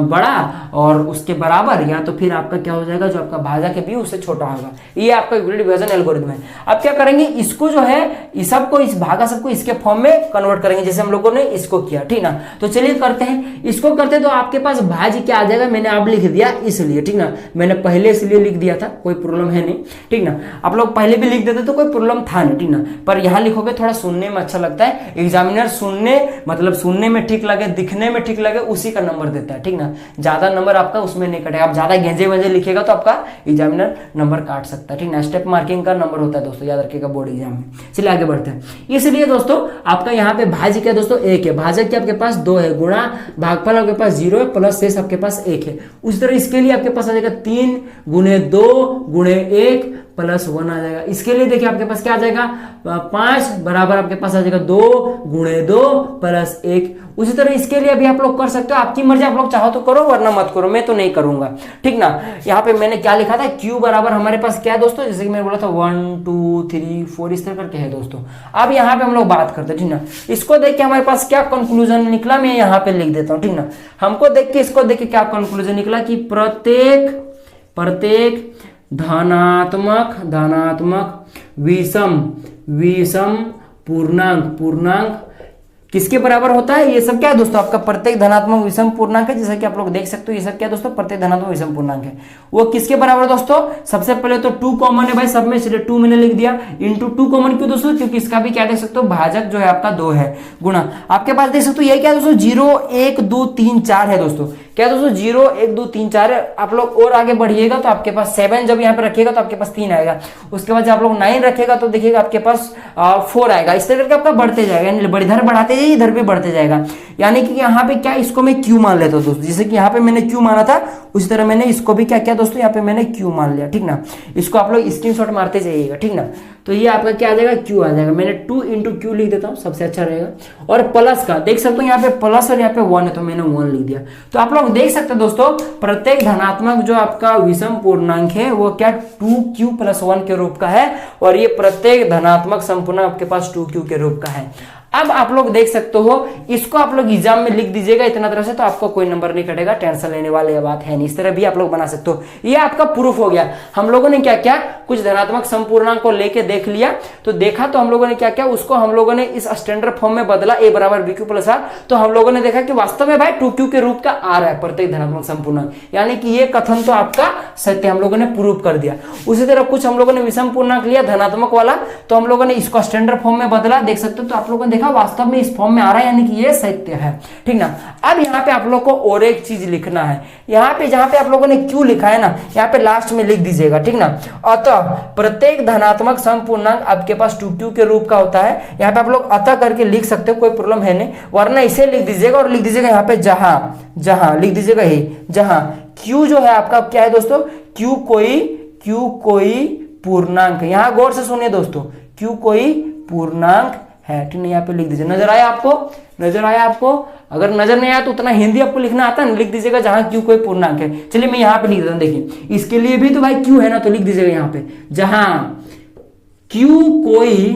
बड़ा और उसके बराबर, या तो फिर आपका क्या हो जाएगा जो आपका भाजक है B उससे छोटा होगा। ये आपका यूक्लिड डिवीजन एल्गोरिथम है। अब क्या करेंगे, इसको जो है इस सबको इस भागा सबको इसके फॉर्म में कन्वर्ट करेंगे जैसे हम लोगों ने इसको किया, ठीक ना। तो चलिए करते हैं, इसको करते तो आपके पास भाज्य क्या आ जाएगा, मैंने अब लिख दिया इसलिए, ठीक ना। मैंने पहले इसलिए लिख दिया था, कोई प्रॉब्लम है नहीं, ठीक ना। आप लोग पहले भी लिख देते तो कोई प्रॉब्लम था नहीं, ठीक ना। पर यहाँ लिखोगे थोड़ा सुनने में अच्छा लगता है, एग्जामिनर सुनने में ठीक लगे, दिखने में ठीक लगे, उसी का नंबर देता है, ठीक ना। ज्यादा नंबर आपका उसमें नहीं कटेगा। आप ज्यादा गेंजे वेंजे लिखेगा तो आपका एग्जामिनर नंबर काट सकता है, ठीक ना। स्टेप मार्किंग का नंबर होता है दोस्तों, याद रखिएगा बोर्ड एग्जाम में। चलिए आगे बढ़ते हैं। इसलिए दोस्तों आपका यहाँ पे भाज्य क्या दोस्तों 1 है, भाजक क्या आपके पास 2 है, गुणा भागफल आपके पास 0 है, प्लस शेष आपके पास 1 है। उसी तरह इसके लिए आपके पास आ जाएगा 3 गुणे 2 गुणे 1 प्लस 1 आ जाएगा। इसके लिए देखिए आपके पास क्या आ जाएगा 5 बराबर आपके पास आ जाएगा 2 गुणे 2 प्लस 1। उसी तरह इसके लिए भी आप लोग कर सकते हो, आपकी मर्जी, आप लोग चाहो तो करो वरना मत करो, मैं तो नहीं करूंगा, ठीक ना। यहाँ पे मैंने क्या लिखा था, Q बराबर हमारे पास क्या है दोस्तों, जैसे कि मैंने बोला था 1 2 3 4 इस तरह करके है दोस्तों। अब यहाँ पे हम लोग बात करते हैं, ठीक ना। इसको देख के हमारे पास क्या कंक्लूजन निकला, मैं यहाँ पे लिख देता हूँ, ठीक ना। हमको देख के इसको देख के क्या कंक्लूजन निकला कि प्रत्येक धनात्मक विषम पूर्णांक किसके बराबर होता है, ये सब क्या है दोस्तों आपका प्रत्येक धनात्मक विषम पूर्णांक है। जैसा कि आप लोग देख सकते हो ये सब क्या है दोस्तों प्रत्येक धनात्मक विषम पूर्णांक है। वो किसके बराबर दोस्तों, सबसे पहले तो 2 कॉमन है भाई सब में, इसलिए 2 मैंने लिख दिया, इंटू 2 कॉमन क्यों दोस्तों, क्योंकि इसका भी क्या देख सकते हो भाजक जो है आपका 2 है, गुणा आपके पास देख सकते हो ये क्या है दोस्तों 0 1 2 3 4 है दोस्तों, क्या दोस्तों 0 1 2 3 4 है। आप लोग और आगे बढ़िएगा तो आपके पास 7 जब यहाँ पे रखिएगा तो आपके पास 3 आएगा, उसके बाद जब आप लोग 9 रखेगा तो देखिएगा आपके पास 4 आएगा। इस तरह करके आपका बढ़ते जाएगा, यानी इधर बढ़ाते जाइए इधर भी बढ़ते जाएगा। यानी कि यहाँ पे क्या इसको मैं Q मान लेता हूँ दोस्तों, जैसे कि यहाँ पे मैंने Q माना था उसी तरह मैंने इसको भी क्या किया दोस्तों यहाँ पे मैंने Q मान लिया, ठीक ना। इसको आप लोग स्क्रीनशॉट मारते जाइएगा, ठीक ना। तो ये आपका क्या आ जाएगा, क्यू आ जाएगा। मैंने 2 इंटू क्यू लिख देता हूँ, सबसे अच्छा रहेगा। और प्लस का देख सकते हो यहाँ पे प्लस और यहाँ पे 1 है, तो मैंने 1 लिख दिया। तो आप लोग देख सकते हैं दोस्तों, प्रत्येक धनात्मक जो आपका विषम पूर्णांक है वो क्या 2q + 1 के रूप का है, और ये प्रत्येक धनात्मक संपूर्णांक आपके पास 2q के रूप का है। अब आप लोग देख सकते हो, इसको आप लोग एग्जाम में लिख दीजिएगा इतना तरह से, तो आपको कोई नंबर नहीं कटेगा, टेंशन लेने वाली बात है नहीं। इस तरह भी आप लोग बना सकते हो। ये आपका प्रूफ हो गया। हम लोगों ने क्या क्या कुछ धनात्मक संपूर्णांक को लेके देख लिया, तो देखा तो हम लोगों ने क्या क्या उसको हम लोगों ने इस स्टैंडर्ड फॉर्म में बदला, a = bq + r। तो हम लोगों ने देखा कि वास्तव में भाई 2q के रूप का आ रहा है प्रत्येक धनात्मक संपूर्णांक, यानी कि ये कथन तो आपका सत्य हम लोगों ने प्रूव कर दिया। उसी तरह कुछ हम लोगों ने विषम पूर्णांक लिया धनात्मक वाला, तो हम लोगों ने इसको स्टैंडर्ड फॉर्म में बदला, देख सकते हो। तो आप लोगों ने देखा वास्तव में इस फॉर्म में आ रहा है, यानी कि ये सत्य है, ठीक ना। अब यहाँ पे आप लोग को और एक चीज लिखना है, यहाँ पे जहां पे आप लोगों ने क्यू लिखा है ना, यहाँ पे लास्ट में लिख दीजिएगा, ठीक ना। अतः प्रत्येक धनात्मक संपूर्णांक आपके पास 2q के रूप का होता है। यहाँ पे आप लोग अतः करके लिख सकते हो, कोई प्रॉब्लम है नहीं, वरना इसे लिख दीजिएगा और लिख दीजिएगा यहाँ पे जहां जहां लिख दीजिएगा ही जहां q जो है आपका क्या है दोस्तों, q कोई पूर्णांक है। यहाँ गौर से सुनिए दोस्तों, q कोई पूर्णांक है, ठीक है। यहाँ पे लिख दीजिए। नजर आया आपको, नजर आया आपको? अगर नजर नहीं आया तो उतना हिंदी आपको लिखना आता है ना, लिख दीजिएगा जहां क्यू कोई पूर्णांक है। चलिए मैं यहाँ पे लिख देता हूँ, देखिए इसके लिए भी तो भाई क्यू है ना, तो लिख दीजिएगा यहाँ पे जहां क्यू कोई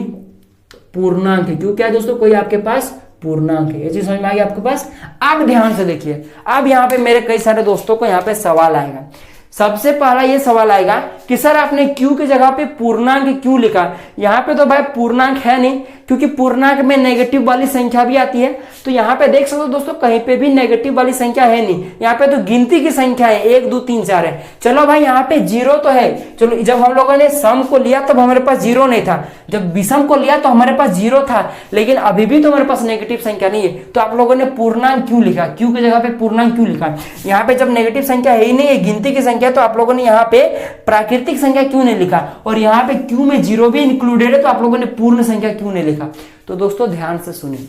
पूर्णांक है। क्यू क्या है दोस्तों, कोई आपके पास पूर्णांक है। ये चीज समझ में आ गई आपके पास। अब ध्यान से देखिए, अब यहाँ पे मेरे कई सारे दोस्तों को यहाँ पे सवाल आएगा। सबसे पहला ये सवाल आएगा कि सर आपने q की जगह पे पूर्णांक क्यों लिखा। यहाँ पे तो भाई पूर्णांक है नहीं, क्योंकि पूर्णांक में नेगेटिव वाली संख्या भी आती है। तो यहाँ पे देख सकते हो दोस्तों, कहीं पे भी नेगेटिव वाली संख्या है नहीं, यहाँ पे तो गिनती की संख्या है 1 2 3 4 है। चलो भाई यहाँ पे 0 तो है, चलो जब हम लोगों ने सम को लिया तब हमारे पास 0 नहीं था, जब विषम को लिया तो हमारे पास 0 था, लेकिन अभी भी तो हमारे पास नेगेटिव संख्या नहीं है। तो आप लोगों ने पूर्णांक क्यों लिखा, क्यू की जगह पे पूर्णांक क्यों लिखा। यहाँ पे जब नेगेटिव संख्या है ही नहीं है, गिनती की संख्या, तो आप लोगों ने यहाँ पे प्राकृतिक संख्या क्यों नहीं लिखा। और यहाँ पे क्यू में 0 भी इंक्लूडेड है, तो आप लोगों ने पूर्ण संख्या क्यों नहीं लिखा। तो दोस्तों ध्यान से सुनिए,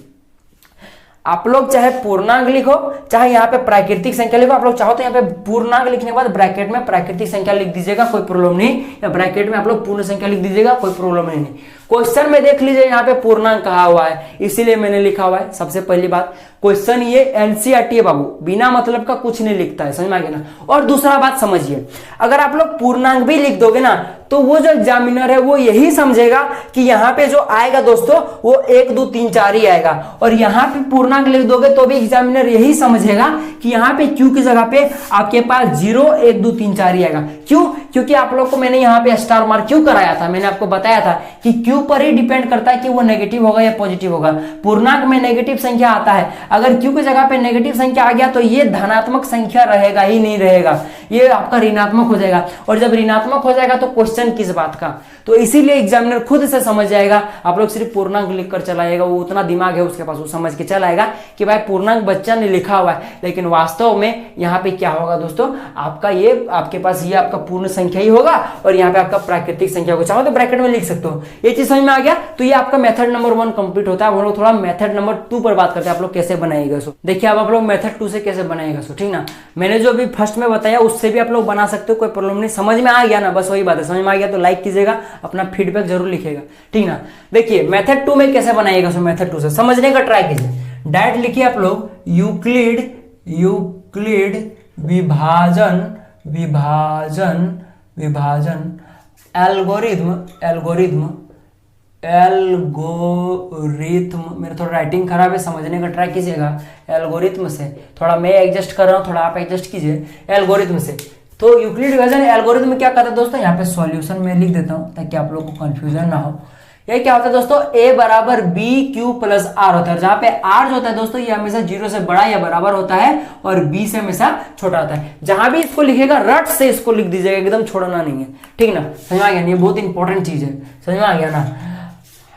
आप लोग चाहे पूर्णांक लिखो चाहे यहाँ पे प्राकृतिक संख्या लिखो, आप लोग चाहो तो यहाँ पे पूर्णांक लिखने के बाद ब्रैकेट में प्राकृतिक संख्या लिख दीजिएगा, कोई प्रॉब्लम नहीं, या ब्रैकेट में आप लोग पूर्ण संख्या लिख दीजिएगा, कोई प्रॉब्लम नहीं। क्वेश्चन में देख लीजिए यहाँ पे पूर्णांक कहा हुआ है, इसीलिए मैंने लिखा हुआ है। सबसे पहली बात, क्वेश्चन ये एनसीईआरटी है बाबू, बिना मतलब का कुछ नहीं लिखता है, समझ में आ गया ना। और दूसरा बात समझिए, अगर आप लोग पूर्णांक भी लिख दोगे ना, तो वो जो एग्जामिनर है वो यही समझेगा कि यहाँ पे जो आएगा दोस्तों वो 1 2 3 4 ही आएगा, और यहाँ पे पूर्णांक लिख दोगे तो भी एग्जामिनर यही समझेगा कि यहाँ पे क्यू की जगह पे आपके पास 0 1 2 3 4 ही आएगा। क्यों? क्योंकि आप लोग को मैंने यहाँ पे स्टार मार्क क्यों कराया था, मैंने आपको बताया था कि क्यू पर ही डिपेंड करता है कि वो नेगेटिव होगा या पॉजिटिव होगा। पूर्णांक में नेगेटिव संख्या आता है, अगर क्यू की जगह पे नेगेटिव संख्या आ गया तो ये धनात्मक संख्या रहेगा ही नहीं रहेगा, ये आपका ऋणात्मक हो जाएगा। और जब ऋणात्मक हो जाएगा तो क्वेश्चन किस बात का, तो इसीलिए एग्जामिनर खुद से समझ जाएगा। आप लोग सिर्फ पूर्णांक लिखकर चलाएगा, वो उतना दिमाग है उसके पास, वो समझ के चलाएगा कि भाई पूर्णांक बच्चा ने लिखा हुआ है, लेकिन वास्तव में यहाँ पे क्या होगा दोस्तों, आपका ये आपके पास ये आपका पूर्ण संख्या ही होगा, और यहाँ पे आपका प्राकृतिक संख्या को चाहो तो ब्रैकेट में लिख सकते हो। ये चीज समझ में आ गया। तो ये आपका मेथड नंबर 1 कंप्लीट होता है। हम लोग थोड़ा मेथड नंबर 2 पर बात करते हैं, आप लोग कैसे बनाएगा सो। देखिए अब आप लोग मेथड 2 से कैसे बनाएगा सो, ठीक ना। मैंने जो अभी फर्स्ट में बताया उससे भी आप लोग बना सकते हो, कोई प्रॉब्लम नहीं। समझ में आ गया ना, बस वही बात है। समझ में आ गया तो लाइक कीजिएगा, अपना फीडबैक जरूर लिखिएगा, ठीक ना। देखिए मेथड 2 में कैसे बनाएगा सो, मेथड 2 से समझने का ट्राई कीजिए। डायरेक्ट लिखिए आप लोग, यूक्लिड विभाजन एल्गोरिथम मेरा थोड़ा राइटिंग खराब है, समझने का ट्राई कीजिएगा। एल्गोरिथम से थोड़ा मैं एडजस्ट कर रहा हूँ, थोड़ा आप एडजस्ट कीजिए। एल्गोरिथम से तो यूक्लिड विभाजन एल्गोरिथम में क्या करता है दोस्तों, यहाँ पे सॉल्यूशन में लिख देता हूँ ताकि आप लोगों को कंफ्यूजन ना हो। ये क्या होता है दोस्तों, a = bq + r होता है, जहां पे r जो होता है दोस्तों ये हमेशा 0 से बड़ा या बराबर होता है, और b से हमेशा छोटा होता है। जहां भी इसको लिखेगा रट से इसको लिख दीजिएगा, एकदम छोड़ना नहीं है, ठीक ना। समझ में आ गया, ये बहुत इंपॉर्टेंट चीज है, समझ में आ गया ना।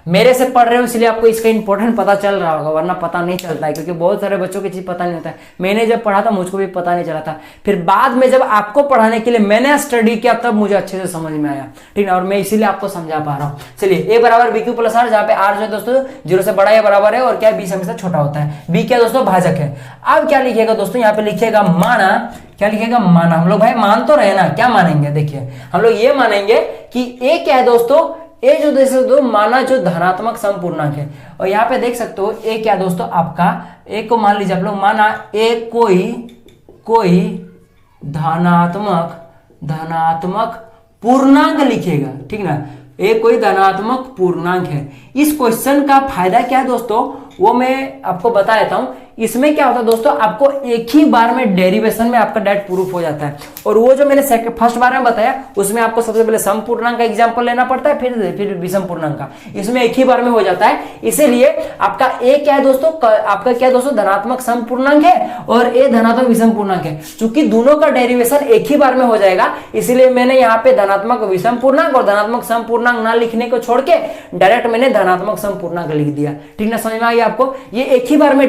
मेरे से पढ़ रहे हो इसलिए आपको इसका इंपॉर्टेंट पता चल रहा होगा, वरना पता नहीं चलता है, क्योंकि बहुत सारे बच्चों की चीज पता नहीं होता है। मैंने जब पढ़ा था मुझको भी पता नहीं चला था, फिर बाद में जब आपको पढ़ाने के लिए मैंने स्टडी किया तब मुझे अच्छे से समझ में आया, ठीक है। और मैं इसीलिए आपको समझा पा रहा हूँ। चलिए a = bq + r, जहाँ पे r जो है दोस्तों 0 से बड़ा या बराबर है, और क्या b से हमेशा छोटा होता है। b क्या दोस्तों, भाजक है। अब क्या लिखिएगा दोस्तों, यहाँ पे लिखिएगा माना, क्या लिखेगा, माना। हम लोग भाई मान तो रहे ना, क्या मानेंगे, देखिए हम लोग ये मानेंगे कि a क्या है दोस्तों, ए जो देख सकते हो माना जो धनात्मक समपूर्णांक है, और यहाँ पे देख सकते हो ए क्या दोस्तों आपका, ए को मान लीजिए आप लोग, माना ए कोई धनात्मक पूर्णांक लिखेगा, ठीक ना, ए कोई धनात्मक पूर्णांक है। इस क्वेश्चन का फायदा क्या है दोस्तों, वो मैं आपको बता देता हूं। इसमें क्या होता है दोस्तों, आपको एक ही बार में डेरिवेशन में आपका डायरेक्ट प्रूफ हो जाता है। और वो जो मैंने फर्स्ट बार में बताया उसमें आपको सबसे पहले सम पूर्णांक का एग्जांपल लेना पड़ता है, फिर विषम पूर्णांक का, इसमें एक ही बार में हो जाता है। इसीलिए आपका ए क्या है दोस्तों, आपका क्या है दोस्तों, धनात्मक सम पूर्णांक है और ए धनात्मक विषम पूर्णांक है। चूंकि दोनों का डेरिवेशन एक ही बार में हो जाएगा, इसलिए मैंने यहाँ पे धनात्मक विषम पूर्णांक और धनात्मक सम पूर्णांक ना लिखने को छोड़ के डायरेक्ट मैंने धनात्मक सम पूर्णांक लिख दिया, ठीक ना, समझ में आ गया आपको। ये एक ही बार में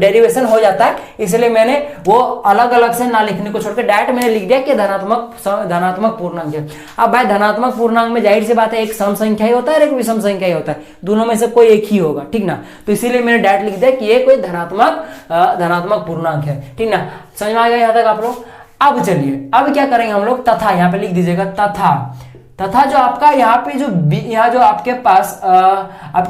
डेरिवेशन हो जाता है, इसलिए मैंने वो अलग अलग से ना लिखने को छोड़कर डायरेक्ट मैंने लिख दिया कि धनात्मक पूर्णांक है। अब भाई धनात्मक पूर्णांक में जाहिर सी बात है एक सम संख्या ही होता है और एक विषम संख्या ही होता है, दोनों में से कोई एक ही होगा, ठीक ना। तो इसीलिए मैंने डायरेक्ट लिख दिया कि ये कोई धनात्मक पूर्णांक है, ठीक ना, समझ में आ गया यहां तक आप लोग। अब चलिए अब क्या करेंगे हम लोग, तथा यहाँ पे लिख दीजिएगा तथा जो आपका यहाँ पे जो b, यहाँ जो आपके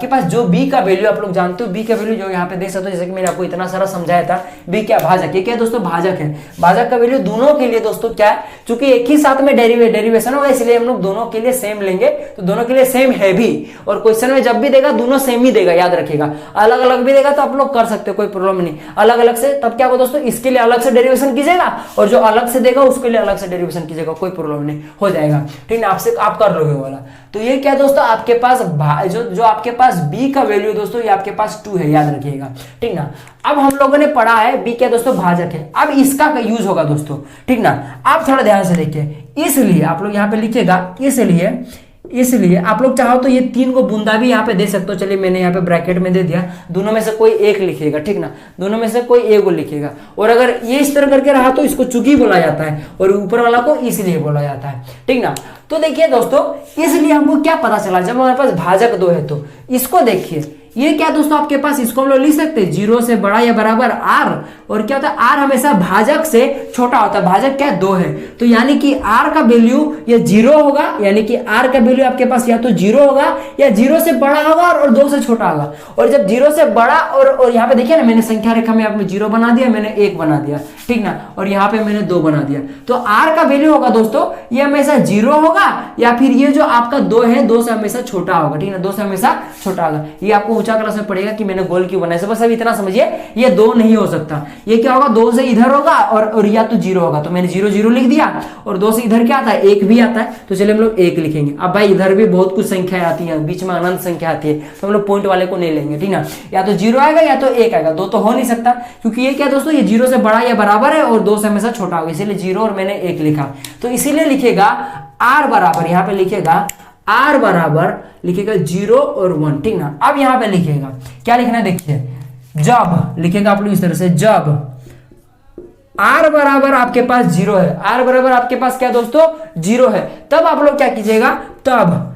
पास जो b का वैल्यू आप लोग जानते हो, b का वैल्यू जो यहाँ पे देख सकते हो, जैसे कि मैंने आपको इतना सारा समझाया था, b क्या भाजक, ये क्या है दोस्तों, भाजक है। भाजक का वैल्यू दोनों के लिए दोस्तों क्या है, चूंकि एक ही साथ में डेरिवेशन होगा इसलिए हम लोग दोनों के लिए सेम लेंगे, तो दोनों के लिए सेम है भी। और क्वेश्चन में जब भी देगा दोनों सेम ही देगा, याद रखिएगा। अलग अलग भी देगा तो आप लोग कर सकते हो, कोई प्रॉब्लम नहीं। अलग अलग से तब क्या होगा दोस्तों, इसके लिए अलग से डेरिवेशन कीजिएगा और जो अलग से देगा उसके लिए अलग से डेरिवेशन कीजिएगा, कोई प्रॉब्लम नहीं, हो जाएगा, ठीक है, आप कर लोगे वाला। तो ये क्या दोस्तों आपके पास जो आपके पास b का वैल्यू दोस्तों ये आपके पास 2 है, याद रखिएगा, ठीक ना। अब हम लोगों ने पढ़ा है b क्या दोस्तों भाजक है, अब इसका यूज होगा दोस्तों, ठीक ना। आप थोड़ा ध्यान से देखिए, इसलिए आप लोग यहाँ पे लिखिएगा, इसलिए आप लोग चाहो तो ये 3 को बूंदा भी यहाँ पे दे सकते हो। चलिए मैंने यहाँ पे ब्रैकेट में दे दिया, दोनों में से कोई एक लिखिएगा, ठीक ना, दोनों में से कोई एक को लिखिएगा। और अगर ये इस तरह करके रहा तो इसको चुकी बोला जाता है और ऊपर वाला को इसलिए बोला जाता है, ठीक ना। तो देखिए दोस्तों, इसलिए हमको क्या पता चला, जब हमारे पास भाजक 2 है तो इसको देखिए, ये क्या दोस्तों आपके पास, इसको हम लोग लिख सकते हैं 0 से बड़ा या बराबर r, और क्या होता है r हमेशा भाजक से छोटा होता है, भाजक क्या 2 है, तो यानी कि r का वैल्यू ये 0 होगा, यानी कि r का वैल्यू आपके पास या तो 0 होगा या 0 से बड़ा होगा और 2 से छोटा होगा। और जब 0 से बड़ा और यहाँ पे देखिए ना, मैंने संख्या रेखा में आपने 0 बना दिया, मैंने 1 बना दिया, ठीक ना, और यहाँ पे मैंने 2 बना दिया। तो r का वैल्यू होगा दोस्तों ये हमेशा 0 होगा या फिर ये जो आपका 2 है 2 से हमेशा छोटा होगा, ठीक ना, 2 से हमेशा छोटा होगा। ये आपको ऊंचा क्लास में पड़ेगा कि मैंने गोल क्यों बनाया, बस अब इतना समझिए, ये 2 नहीं हो सकता, ये क्या होगा 2 से इधर होगा और या तो 0 होगा, तो मैंने 0 0 लिख दिया, और 2 से इधर क्या आता है 1 भी आता है, तो चलिए हम लोग 1 लिखेंगे। अब भाई इधर भी बहुत कुछ संख्या आती है, बीच में अनंत संख्या आती है, तो हम लोग पॉइंट वाले को नहीं लेंगे, ठीक ना, या तो 0 आएगा या तो 1 आएगा, 2 तो हो नहीं सकता, क्योंकि ये क्या दोस्तों ये 0 से बड़ा या बराबर है और 2 से हमेशा छोटा होगा, इसीलिए 0 और मैंने 1 लिखा। तो इसीलिए लिखेगा r बराबर, यहाँ पे लिखेगा r बराबर लिखेगा 0 और 1, ठीक ना। अब यहाँ पे लिखेगा क्या लिखना है, देखिए जब लिखेगा आप लोग इस तरह से, जब r बराबर आपके पास 0 है, r बराबर आपके पास क्या दोस्तों 0 है, तब आप लोग क्या कीजिएगा, तब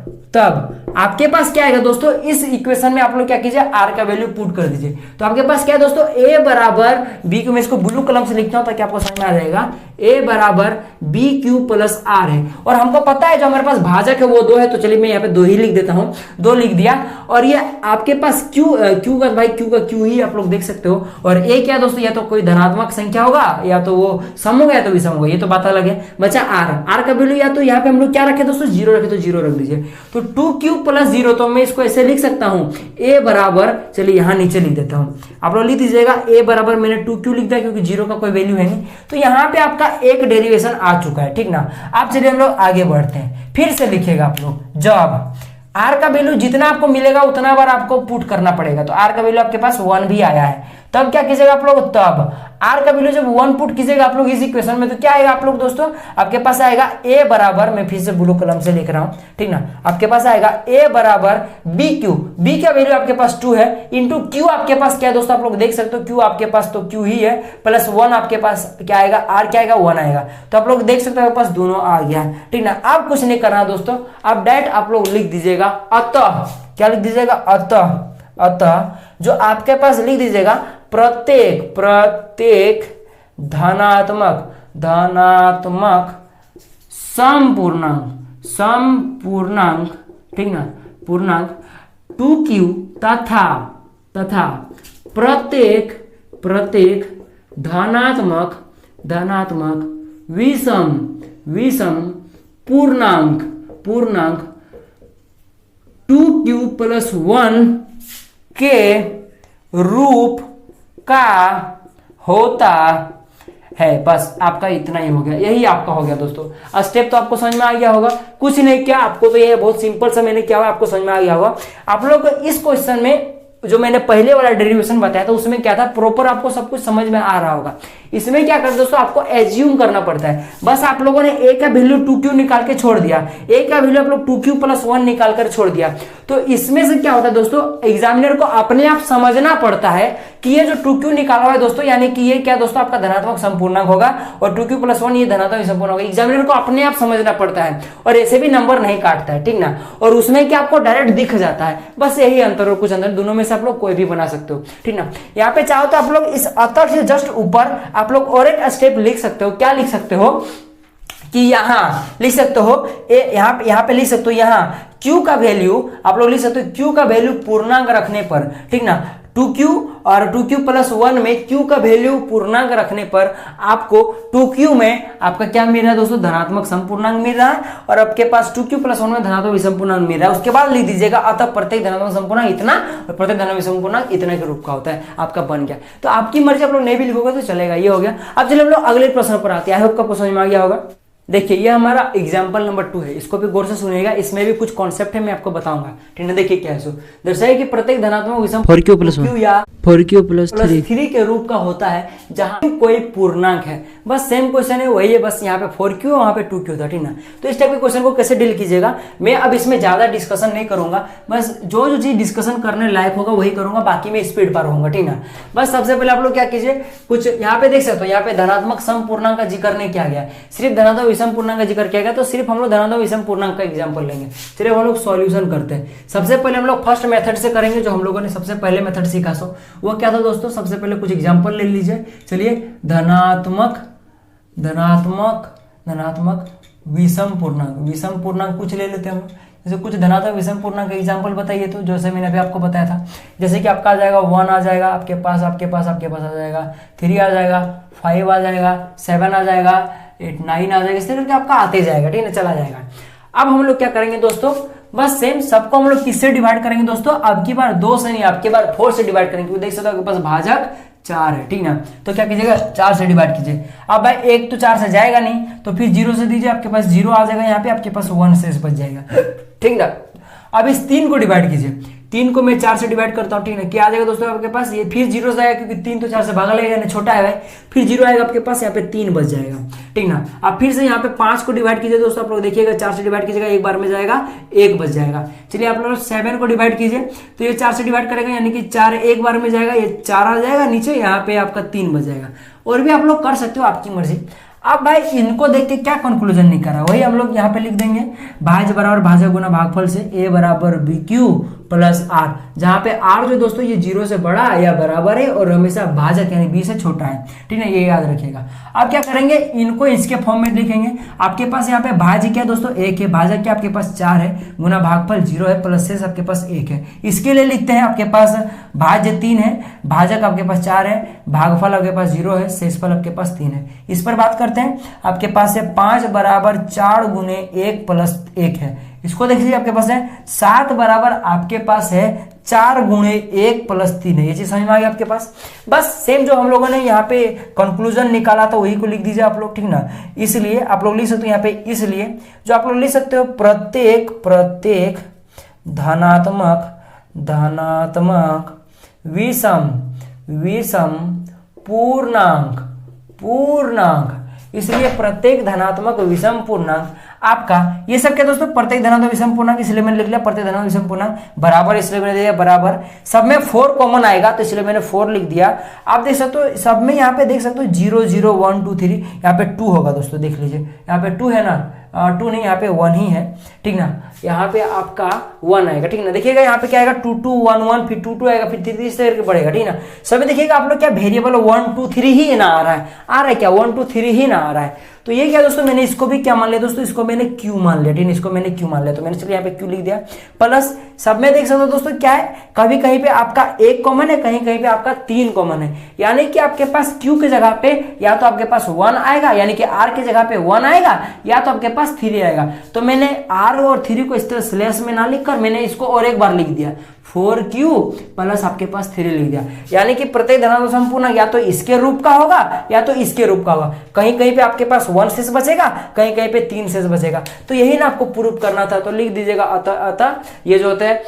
आपके पास क्या आएगा दोस्तों, इस इक्वेशन में आप लोग क्या कीजिए r का वैल्यू पुट कर दीजिए। तो आपके पास क्या है दोस्तों, a बराबर b क्यू, मैं इसको ब्लू कलम से लिखता हूं ताकि आपको समझ में आ जाएगा, a बराबर b क्यू प्लस r है। और हमको पता है जो हमारे पास भाजक है वो 2 है, तो चलिए मैं यहाँ पे 2 ही लिख देता हूँ, 2 लिख दिया। और ये आपके पास क्यू का भाई क्यू का क्यू ही आप लोग देख सकते हो। और a क्या दोस्तों, या तो कोई धनात्मक संख्या होगा या तो वो सम होगा या तो विषम होगा, ये तो बात अलग है। बचा r का वैल्यू या तो यहाँ पे हम लोग क्या रखे दोस्तों 0 रखे, तो 0 रख दीजिए। तो 2q प्लस 0, तो मैं इसको ऐसे लिख सकता हूं a बराबर, चलिए यहां नीचे लिख देता हूं, आप लोग लिख दीजिएगा a बराबर, मैंने 2q लिख दिया क्योंकि 0 का कोई वैल्यू है नहीं। तो यहां पे आपका एक डेरिवेशन आ चुका है, ठीक ना। अब चलिए हम लोग आगे बढ़ते हैं, फिर से लिखेगा आप लोग, जब r का वैल्यू जितना आपको मिलेगा उतना बार आपको पुट करना पड़ेगा, तो r का वैल्यू आपके पास 1 भी आया है, तब क्या कीजिएगा आप लोग, तब r का वैल्यू जब 1 पुट कीजिएगा आप लोग इस इक्वेशन में, तो क्या आएगा आप लोग दोस्तों, आपके पास आएगा a बराबर, मैं फिर से ब्लू कलम से लिख रहा हूं, ठीक ना, आपके पास आएगा a बराबर b क्यू, b का वैल्यू आपके पास 2 है, इंटू q आपके पास क्या है दोस्तों, आप लोग देख सकते हो q आपके पास तो q ही है, प्लस 1 आपके पास क्या आएगा, r क्या आएगा 1 आएगा। तो आप लोग देख सकते हो आपके पास दोनों आ गया, ठीक ना। अब कुछ नहीं करना दोस्तों, अब डायरेक्ट आप लोग लिख दीजिएगा अतः, क्या लिख दीजिएगा, अतः जो आपके पास लिख दीजिएगा प्रत्येक धनात्मक समपूर्णांक, ठीक ना, पूर्णांक 2q तथा प्रत्येक धनात्मक विषम पूर्णांक 2q+1 के रूप का होता है। बस आपका इतना ही हो गया, यही आपका हो गया दोस्तों। स्टेप तो आपको समझ में आ गया होगा, कुछ नहीं किया आपको, तो ये बहुत सिंपल सा मैंने क्या हुआ आपको समझ में आ गया होगा। आप लोग इस क्वेश्चन में जो मैंने पहले वाला डेरिवेशन बताया था उसमें क्या था, प्रॉपर आपको सब कुछ समझ में आ रहा होगा। इसमें क्या करते दोस्तों, आपको एज्यूम करना पड़ता है। बस आप लोगों ने a का वैल्यू 2q निकाल के छोड़ दिया, a का वैल्यू आप लोग 2q+1 निकाल कर छोड़ दिया। तो इसमें से क्या होता है दोस्तों, एग्जामिनर को अपने आप समझना पड़ता है कि ये जो 2q निकाला हुआ है दोस्तों, यानी कि ये क्या दोस्तों आपका धनात्मक संपूर्णांक होगा और 2q+1 ये धनात्मक संपूर्णांक होगा। एग्जामिनर को अपने आप समझना पड़ता है और ऐसे भी नंबर नहीं काटता है, ठीक ना। और उसमें क्या आपको डायरेक्ट दिख जाता है, बस यही अंतर और कुछ अंतर, दोनों में से आप लोग कोई भी बना सकते हो, ठीक ना। यहाँ पे चाहो तो आप लोग इस अतः से जस्ट ऊपर आप लोग और एक स्टेप लिख सकते हो। क्या लिख सकते हो कि यहां लिख सकते हो, यहां पे लिख सकते हो, यहां q का वैल्यू आप लोग लिख सकते हो, q का वैल्यू पूर्णांक रखने पर, ठीक ना। 2q और 2q+1 में q का वैल्यू पूर्णांक रखने पर आपको 2q में आपका क्या मिल रहा है दोस्तों, धनात्मक संपूर्णांक मिल रहा है, और आपके पास 2q+1 में धनात्मक विषम पूर्णांक मिल रहा है। उसके बाद लिख दीजिएगा अतः प्रत्येक धनात्मक संपूर्णांक इतना और प्रत्येक धनात्मक विषम पूर्णांक इतने के रूप का होता है। आपका बन गया। तो आपकी मर्जी, आप लोग नहीं भी लिखोगे तो चलेगा, ये हो गया। अब चलिए हम लोग अगले प्रश्न पर आते हैं। आई होप आपको समझ में आ गया होगा। देखिए ये हमारा एग्जाम्पल नंबर 2 है, इसको भी गौर से सुनिएगा, इसमें भी कुछ कॉन्सेप्ट है मैं आपको बताऊंगा, ठीक है। देखिए क्या है, दर्शाइए कि प्रत्येक धनात्मक विषम 4q+1 या 4q+3 के रूप का होता है जहां कोई पूर्णांक है। बस सेम क्वेश्चन है, वही है, बस यहाँ पे 4q वहां पे 2q था, ठीक ना। तो इस टाइप के क्वेश्चन को कैसे डील कीजिएगा, मैं अब इसमें ज्यादा डिस्कशन नहीं करूंगा, बस जो चीज डिस्कशन करने लायक होगा वही करूंगा, बाकी मैं स्पीड पर रहूंगा, ठीक ना। बस सबसे पहले आप लोग क्या कीजिए, कुछ यहाँ पे देख सकते हो, यहाँ पे धनात्मक सम पूर्णांक का जिक्र नहीं किया गया, सिर्फ धनात्मक विषम पूर्णांक का जिक्र किया गया। तो सिर्फ हम लोग धनात्मक विषम पूर्णांक का एग्जांपल लेंगे। चलिए हम लोग सॉल्यूशन करते हैं। सबसे पहले हम लोग फर्स्ट मेथड से करेंगे, जो हम लोगों ने सबसे पहले मेथड सीखा सो वो क्या था दोस्तों। सबसे पहले कुछ एग्जांपल ले लीजिए। चलिए धनात्मक विषम पूर्णांक कुछ ले लेते हैं हम। जैसे कुछ धनात्मक विषम पूर्णांक का एग्जांपल बताइए, तो जैसे मैंने अभी आपको बताया था, जैसे कि आपका आ जाएगा 1 आ जाएगा आपके पास आ जाएगा, 3 आ जाएगा, 5 आ जाएगा, 7 आ जाएगा, 8 9 आ जाएगा, इस तरह करके आपका आते जाएगा, ठीक है, चला जाएगा। अब हम लोग क्या करेंगे दोस्तों, बस सेम सबको हम लोग किससे डिवाइड करेंगे दोस्तों, अब की बार 2 से नहीं, आपकी बार 4 से डिवाइड करेंगे, क्योंकि देख सकते हो आपके पास भाजक 4 है, ठीक ना। तो क्या कीजिएगा, 4 से डिवाइड कीजिए। अब भाई 1 तो 4 से जाएगा नहीं, तो फिर 0 से दीजिए, आपके पास 0 आ जाएगा, यहाँ पे आपके पास 1 शेष बच जाएगा, ठीक ना। अब इस 3 को डिवाइड कीजिए, 3 को मैं 4 से डिवाइड करता हूँ, ठीक है। क्या आ जाएगा दोस्तों आपके पास, ये फिर 0 से आएगा, क्योंकि 3 तो 4 से भागा लगेगा, छोटा है भाई, फिर 0 आएगा आपके पास, यहाँ पे 3 बच जाएगा, ठीक ना। अब फिर से यहाँ पे 5 को डिवाइड कीजिए दोस्तों, आप लोग देखिएगा 4 से डिवाइड कीजिएगा, एक बार में जाएगा, 1 बच जाएगा। चलिए आप लोग 7 को डिवाइड कीजिए, तो ये 4 से डिवाइड करेगा, यानी कि 4 एक बार में जाएगा, ये 4 आ जाएगा नीचे, यहाँ पे आपका 3 बच जाएगा। और भी आप लोग कर सकते हो, आपकी मर्जी। अब भाई इनको देख के क्या कंक्लूजन निकल रहा, वही हम लोग यहाँ पे लिख देंगे, भाज्य बराबर भाजक गुना भागफल से a बराबर bq प्लस r, जहां पे r जो दोस्तों ये 0 से बड़ा या बराबर है और हमेशा भाजक यानी b से छोटा है, ठीक है, ये याद रखिएगा। अब क्या करेंगे, इनको इसके फॉर्म में लिखेंगे। आपके पास यहाँ पे भाज्य क्या दोस्तों 1 है, भाजक क्या आपके पास 4 है, गुना भागफल 0 है, प्लस शेष आपके पास 1 है। इसके लिए लिखते हैं, आपके पास भाज्य 3 है, भाजक आपके पास 4 है, भागफल आपके पास 0 है, शेषफल आपके पास 3 है। इस पर बात करते हैं, आपके पास है 5 बराबर 4 गुने 1 प्लस 1 है। इसको देख लीजिए, आपके पास है 7 बराबर आपके पास है 4 गुणे 1 प्लस 3 है। ये चीज समझ में आ गई आपके पास। बस सेम जो हम लोगों ने यहाँ पे कंक्लूजन निकाला था वही को लिख दीजिए आप लोग, ठीक ना। इसलिए आप लोग लिख सकते हो यहाँ पे, इसलिए जो आप लोग लिख सकते हो, प्रत्येक धनात्मक विषम पूर्णांक, इसलिए प्रत्येक धनात्मक विषम पूर्णांक आपका, ये सब क्या दोस्तों, प्रत्येक धनात्मक विषम पूर्णांक, इसलिए मैंने लिख लिया प्रत्येक धनात्मक विषम पूर्णांक बराबर, इसलिए मैंने दिया बराबर। सब में 4 कॉमन आएगा, तो इसलिए मैंने 4 लिख दिया। आप देख सकते हो सब में, यहाँ पे देख सकते हो 0 0 1 2 3, यहाँ पे 2 होगा दोस्तों, देख लीजिए यहाँ पे 2 है ना, 2 नहीं, यहाँ पे 1 ही है, ठीक ना। यहाँ पे आपका 1 आएगा, ठीक ना। देखिएगा यहाँ पे क्या आएगा, 2 2 1 1, फिर 2 2 आएगा, फिर 3 3, इस तरह के बढ़ेगा, ठीक ना। सभी देखिएगा आप लोग क्या वेरिएबल 1 2 3 ही ना आ रहा है क्या, 1 2 3 ही ना आ रहा है। तो ये क्या दोस्तों, मैंने इसको भी क्या मान लिया दोस्तों, इसको मैंने क्यू मान लिया, ठीक है, इसको मैंने क्यू मान लिया, तो मैंने चलिए यहाँ पे क्यू लिख दिया। प्लस सब में देख सकते हो दोस्तों क्या है, कभी कहीं पे आपका 1 कॉमन है, कहीं कहीं पे आपका 3 कॉमन है, यानी कि आपके पास क्यू की जगह पे या तो आपके पास 1 आएगा, यानी कि आर की जगह पे 1 आएगा, या तो आपके पास 3 आएगा। तो मैंने आर और 3 को इस तरह स्लैश में ना लिखकर मैंने इसको और एक बार लिख दिया, 4q प्लस आपके पास 3 लिख दिया, यानी कि प्रत्येक धनात्मक संपूर्णांक या तो इसके रूप का होगा या तो इसके रूप का होगा। कहीं कहीं पे आपके पास 1 शेष बचेगा, कहीं कहीं पे 3 शेष बचेगा। तो यही ना आपको प्रूफ करना था, तो लिख दीजिएगा अतः ये जो होता है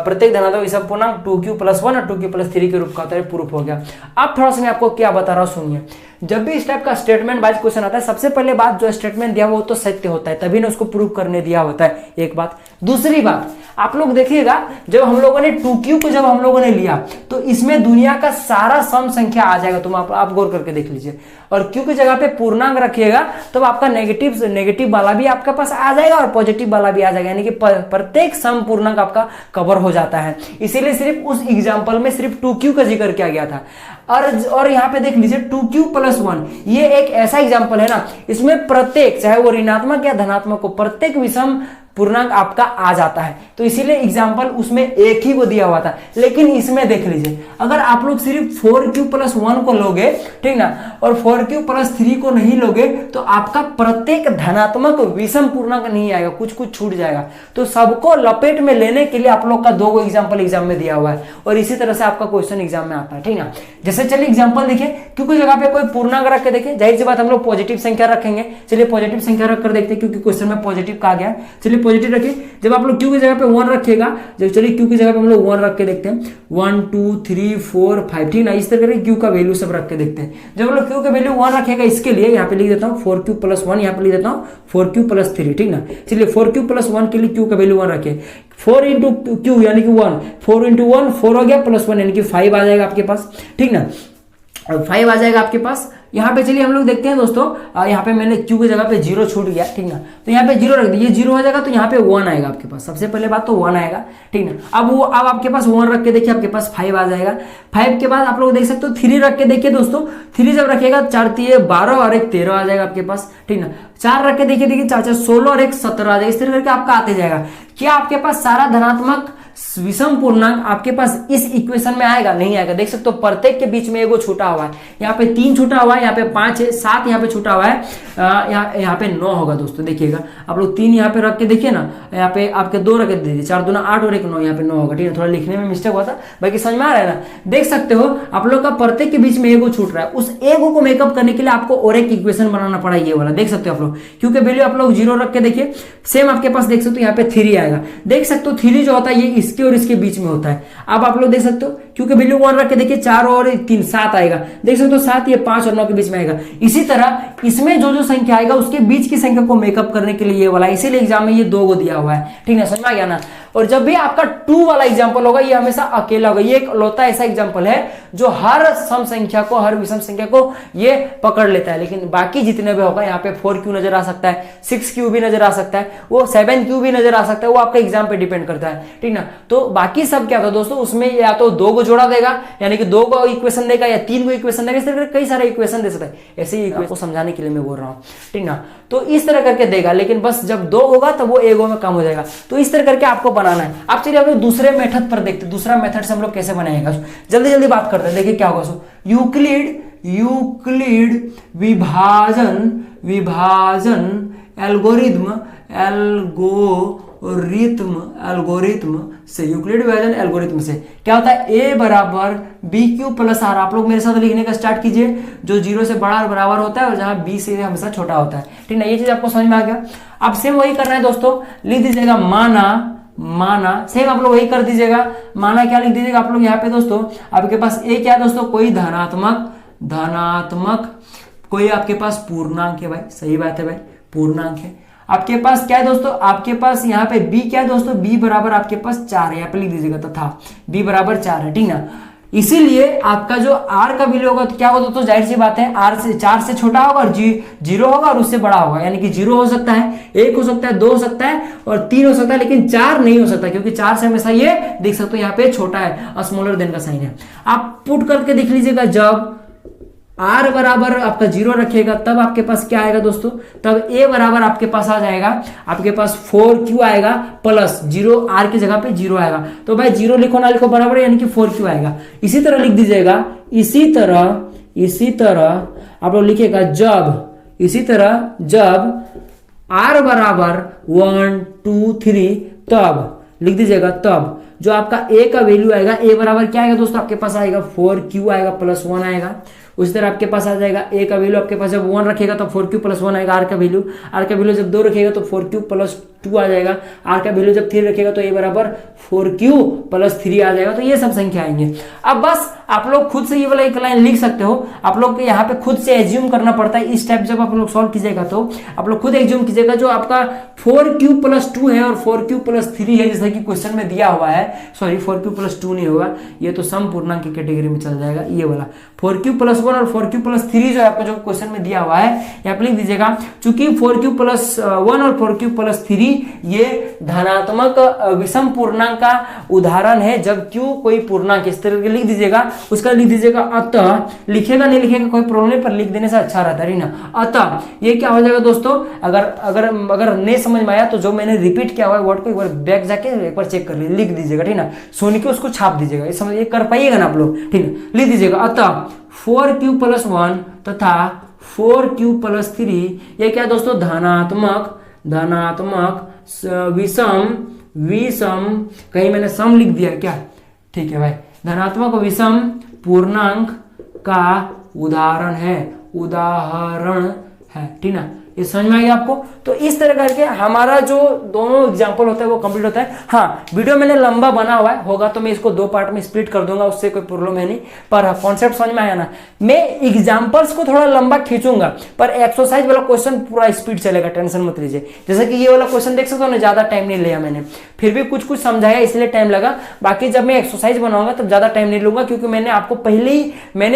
प्रत्येक धनात्मक संपूर्णांक 2q + 1 और 2q + 3 के रूप का होता है, प्रूफ हो गया। अब थोड़ा सा मैं आपको क्या बता रहा हूँ सुनिए। जब भी इस टाइप का स्टेटमेंट वाइज क्वेश्चन आता है, सबसे पहले बात जो स्टेटमेंट दिया वो तो सत्य होता है, तभी ना उसको प्रूव करने दिया होता है, एक बात। दूसरी बात आप लोग देखिएगा, जब हम लोगों ने 2q को जब हम लोगों ने लिया तो इसमें दुनिया का सारा सम संख्या आ जाएगा, तुम आप गौर करके देख लीजिए। और q की जगह पे पूर्णांक रखिएगा तो आपका नेगेटिव वाला भी आपके पास आ जाएगा और पॉजिटिव वाला भी आ जाएगा, यानी कि प्रत्येक सम पूर्णांक आपका कवर हो जाता है। इसीलिए सिर्फ उस एग्जाम्पल में सिर्फ 2q का जिक्र किया गया था। और यहाँ पे देख लीजिए 2q + 1, ये एक ऐसा एग्जाम्पल है ना, इसमें प्रत्येक चाहे वो ऋणात्मक या धनात्मक हो, प्रत्येक विषम पूर्णांक आपका आ जाता है। तो इसीलिए एग्जाम्पल उसमें एक ही को दिया हुआ था। लेकिन इसमें देख लीजिए, अगर आप लोग सिर्फ 4q + 1 को लोगे, ठीक ना, और 4q + 3 को नहीं लोगे तो आपका प्रत्येक धनात्मक विषम पूर्णांक नहीं आएगा, कुछ कुछ छूट जाएगा। तो सबको लपेट में लेने के लिए आप लोग का 2 एग्जाम्पल एग्जाम में दिया हुआ है, और इसी तरह से आपका क्वेश्चन एग्जाम में आता है, ठीक ना। जैसे चलिए एग्जाम्पल देखिए, क्योंकि जगह पे कोई पूर्णांक रख के देखिए, जाहिर सी बात हम लोग पॉजिटिव संख्या रखेंगे। चलिए पॉजिटिव संख्या रख कर देखते हैं, क्योंकि क्वेश्चन में पॉजिटिव कहा गया है। चलिए पॉजिटिव रखिए, जब आप लोग क्यू की जगह पे 1 रखिएगा, जब चलिए क्यू की जगह पे हम लोग 1 रख के देखते हैं, 1 2 3 4 5, ठीक ना, इस तरह के क्यू का वैल्यू सब रख के देखते हैं। जब हम लोग क्यू का वैल्यू 1 रखेगा, इसके लिए यहाँ पे लिख देता हूँ 4q + 1, यहाँ पे लिख देता हूँ 4q + 3, ठीक ना। चलिए 4q + 1 के लिए क्यू का वैल्यू 1 रखिए, 4 × q यानी कि 1, 4 × 1 4 हो गया, +1 यानी कि 5 आ जाएगा आपके पास, ठीक ना, 5 आ जाएगा आपके पास। यहाँ पे चलिए हम लोग देखते हैं दोस्तों, यहाँ पे मैंने q की जगह पे 0 छूट गया, ठीक ना, तो यहाँ पे 0 रख दिए, 0 हो जाएगा तो यहाँ पे 1 आएगा आपके पास। सबसे पहले बात तो 1 आएगा, ठीक ना। अब आपके पास 1 रख के देखिए, आपके पास 5 आ जाएगा। 5 के बाद आप लोग देख सकते हो 3 रख के देखिए दोस्तों, 3 जब रखेगा 4 3 12 और 1 13 आ जाएगा आपके पास, ठीक ना। 4 रख के देखिए 4 4 16 और 1 17 आ जाएगा। इस तरह करके आपका आते जाएगा। क्या आपके पास सारा धनात्मक विषम पूर्णांक आपके पास इस इक्वेशन में आएगा? नहीं आएगा। देख सकते हो प्रत्येक के बीच में एगो छूटा हुआ है, यहाँ पे 3 छूटा हुआ है, यहाँ पे 5 है, 7 यहाँ पे छूटा हुआ है, यहाँ पे 9 होगा दोस्तों। देखिएगा आप लोग 3 यहाँ पे रख के देखिए ना, यहाँ पे आपके 2 रख के दीजिए, 4 दूना 8 और 1 9, यहाँ पे 9 होगा, ठीक है। थोड़ा लिखने में मिस्टेक हुआ था, बाकी समझ में आ रहा है ना। देख सकते हो आप लोग का प्रत्येक के बीच में एगो छूट रहा है, उस एगो को मेकअप करने के लिए आपको और एक इक्वेशन बनाना पड़ा, ये वाला। देख सकते हो आप लोग, क्योंकि वैल्यू आप लोग 0 रख के देखिए, सेम आपके पास देख सकते हो यहाँ पे 3 आएगा। देख सकते हो 3 जो होता है ये इसके और इसके बीच में होता है। अब आप लोग देख सकते हो क्योंकि वैल्यू 1 रख के देखिए, 4 और 3 7 आएगा। देख सकते हो 7 ये 5 और 9 के बीच में आएगा। इसी तरह इसमें जो जो संख्या आएगा उसके बीच की संख्या को मेकअप करने के लिए ये वाला, इसीलिए एग्जाम में ये 2 को दिया हुआ है, ठीक है। समझ में आ गया ना। और जब भी आपका 2 वाला एग्जाम्पल होगा ये हमेशा अकेला होगा। ये एक लौता ऐसा एग्जाम्पल है जो हर सम संख्या को, हर विषम संख्या को ये पकड़ लेता है। लेकिन बाकी जितने भी होगा, यहाँ पे 4q नजर आ सकता है, 6q भी नजर आ सकता है, वो 7q भी नजर आ सकता है, वो आपका एग्जाम पे डिपेंड करता है, ठीक ना। तो बाकी सब क्या होता है दोस्तों, उसमें या तो 2 को जोड़ा देगा, यानी कि 2 को इक्वेशन देगा, या 3 को इक्वेशन देगा। इस तरह कई सारे इक्वेशन दे सकता है। ऐसे ही इक्वेशन को समझाने के लिए मैं बोल रहा हूँ, ठीक ना। तो इस तरह करके देगा, लेकिन बस जब 2 होगा तब वो एगो में कम हो जाएगा। तो इस तरह करके आपको बनाना है। आप चलिए हम लोग दूसरे मेथड पर देखते हैं, दूसरा मेथड से हम लोग कैसे बनाएगा। जल्दी जल्दी बात करते हैं, देखिए क्या होगा। यूक्लिड विभाजन एल्गोरिथम से, यूक्लिड विभाजन एल्गोरिथम से क्या होता है, a बराबर BQ + R। आप लोग मेरे साथ लिखने का स्टार्ट कीजिए, जो 0 से बड़ा और बराबर होता है और जहां B से हमेशा छोटा होता है, ठीक है। ये चीज आपको समझ में आ गया। अब सेम वही करना है दोस्तों, लिख दीजिएगा माना, सेम आप लोग वही कर दीजिएगा। माना क्या लिख दीजिएगा आप लोग यहाँ पे दोस्तों, आपके पास a क्या है दोस्तों, कोई धनात्मक कोई आपके पास पूर्णांक है भाई, सही बात है भाई, पूर्णांक है। आपके पास क्या है दोस्तों, आपके पास यहाँ पे b क्या है दोस्तों, b बराबर आपके पास 4 है, यहाँ पे लिख दीजिएगा तथा b बराबर 4 है, ठीक ना। इसीलिए आपका जो r का वैल्यू होगा तो क्या होगा दोस्तों, जाहिर सी बात है r से 4 से छोटा होगा और 0 होगा और उससे बड़ा होगा, यानी कि 0 हो सकता है, 1 हो सकता है, 2 हो सकता है और 3 हो सकता है, लेकिन 4 नहीं हो सकता, क्योंकि 4 से हमेशा ये देख सकते हो यहाँ पे छोटा है, स्मॉलर देन का साइन है। आप पुट करके देख लीजिएगा, जब r बराबर आपका 0 रखिएगा तब आपके पास क्या आएगा दोस्तों, तब a बराबर आपके पास आ जाएगा, आपके पास 4q आएगा प्लस 0, r की जगह पे 0 आएगा। तो भाई 0 लिखो ना लिखो बराबर यानी कि 4q आएगा। इसी तरह लिख दीजिएगा, इसी तरह आप लोग लिखिएगा जब r बराबर 1 2 3 तब लिख दीजिएगा, तब जो आपका a का वैल्यू आएगा, a बराबर क्या आएगा दोस्तों, आपके पास आएगा 4q आएगा प्लस 1 आएगा। उसी तरह आपके पास आ जाएगा a का वैल्यू आपके पास जब 1 रखेगा तो 4q प्लस 1 आएगा। r का वैल्यू जब 2 रखेगा तो 4q प्लस 2 आ जाएगा। r का वैल्यू जब 3 रखेगा तो a बराबर 4q प्लस 3 आ जाएगा। तो ये सब संख्या आएंगे। अब बस आप लोग खुद से ये वाला एक लाइन लिख सकते हो। आप लोग को यहाँ पे खुद से एज्यूम करना पड़ता है। इस टाइप जब आप लोग सॉल्व कीजिएगा तो आप लोग खुद एज्यूम कीजिएगा, जो आपका 4q प्लस 2 है और 4q प्लस 3 है जैसा कि क्वेश्चन में दिया हुआ है, सॉरी 4q प्लस 2 नहीं होगा, ये तो सम पूर्णांक की कैटेगरी में चल जाएगा। ये वाला 4q प्लस 1 और 4q प्लस 3 जो आपको जो क्वेश्चन में दिया हुआ है यहाँ पे लिख दीजिएगा। चूंकि 4q प्लस 1 और 4q प्लस 3 ये धनात्मक विषम पूर्णांक का उदाहरण है, जब q कोई पूर्णांक, इस तरह के लिख दीजिएगा। उसका लिख दीजिएगा अतः, लिखेगा नहीं लिखेगा कोई प्रॉब्लम नहीं, पर लिख देने से अच्छा रहता है ना। अतः ये क्या हो जाएगा दोस्तों, अगर नहीं समझ में आया तो जो मैंने रिपीट किया हुआ है वर्ड को एक बार बैक जाके एक बार चेक कर लीजिए, लिख दीजिएगा, ठीक ना, सुन के उसको छाप दीजिएगा। ये समझ ये कर पाइएगा ना आप लोग, ठीक है। लिख दीजिएगा अतः 4q प्लस 1 तथा 4q प्लस 3 ये क्या दोस्तों, धनात्मक विषम कहीं मैंने सम लिख दिया क्या, ठीक है भाई, धनात्मक विषम पूर्णांक का उदाहरण है, ठीक ना। ये समझ में आ गया आपको। तो इस तरह करके हमारा जो दोनों एग्जांपल होता है वो कंप्लीट होता है। हाँ, वीडियो मैंने लंबा बना हुआ है, होगा तो मैं इसको 2 पार्ट में स्प्लिट कर दूंगा, उससे कोई प्रॉब्लम है नहीं। पर कॉन्सेप्ट समझ में आया ना। मैं एग्जांपल्स को थोड़ा लंबा खींचूंगा, पर एक्सरसाइज वाला क्वेश्चन पूरा स्पीड चलेगा, टेंशन मत लीजिए। जैसे कि ये वाला क्वेश्चन देख सकते हो ना, ज्यादा टाइम नहीं लिया मैंने, फिर भी कुछ समझाया इसलिए टाइम लगा। बाकी जब मैं एक्सरसाइज बनाऊंगा तब ज्यादा टाइम नहीं लूंगा, क्योंकि मैंने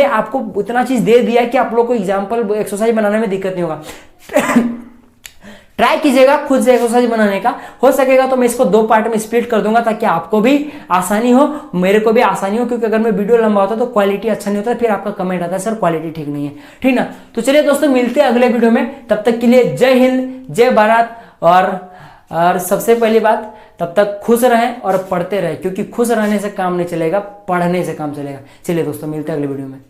आपको उतना चीज दे दिया है कि आप लोग को एग्जाम्पल एक्सरसाइज बनाने में दिक्कत नहीं होगा। ट्राई कीजिएगा खुद से एक्सरसाइज बनाने का, हो सकेगा तो मैं इसको 2 पार्ट में स्प्लिट कर दूंगा, ताकि आपको भी आसानी हो, मेरे को भी आसानी हो। क्योंकि अगर मैं वीडियो लंबा होता तो क्वालिटी अच्छा नहीं होता, फिर आपका कमेंट आता है सर क्वालिटी ठीक नहीं है, ठीक ना। तो चलिए दोस्तों, मिलते हैं अगले वीडियो में, तब तक के लिए जय हिंद जय भारत। और सबसे पहली बात, तब तक खुश रहें और पढ़ते रहें, क्योंकि खुश रहने से काम नहीं चलेगा, पढ़ने से काम चलेगा। चलिए दोस्तों, मिलते हैं अगले वीडियो में।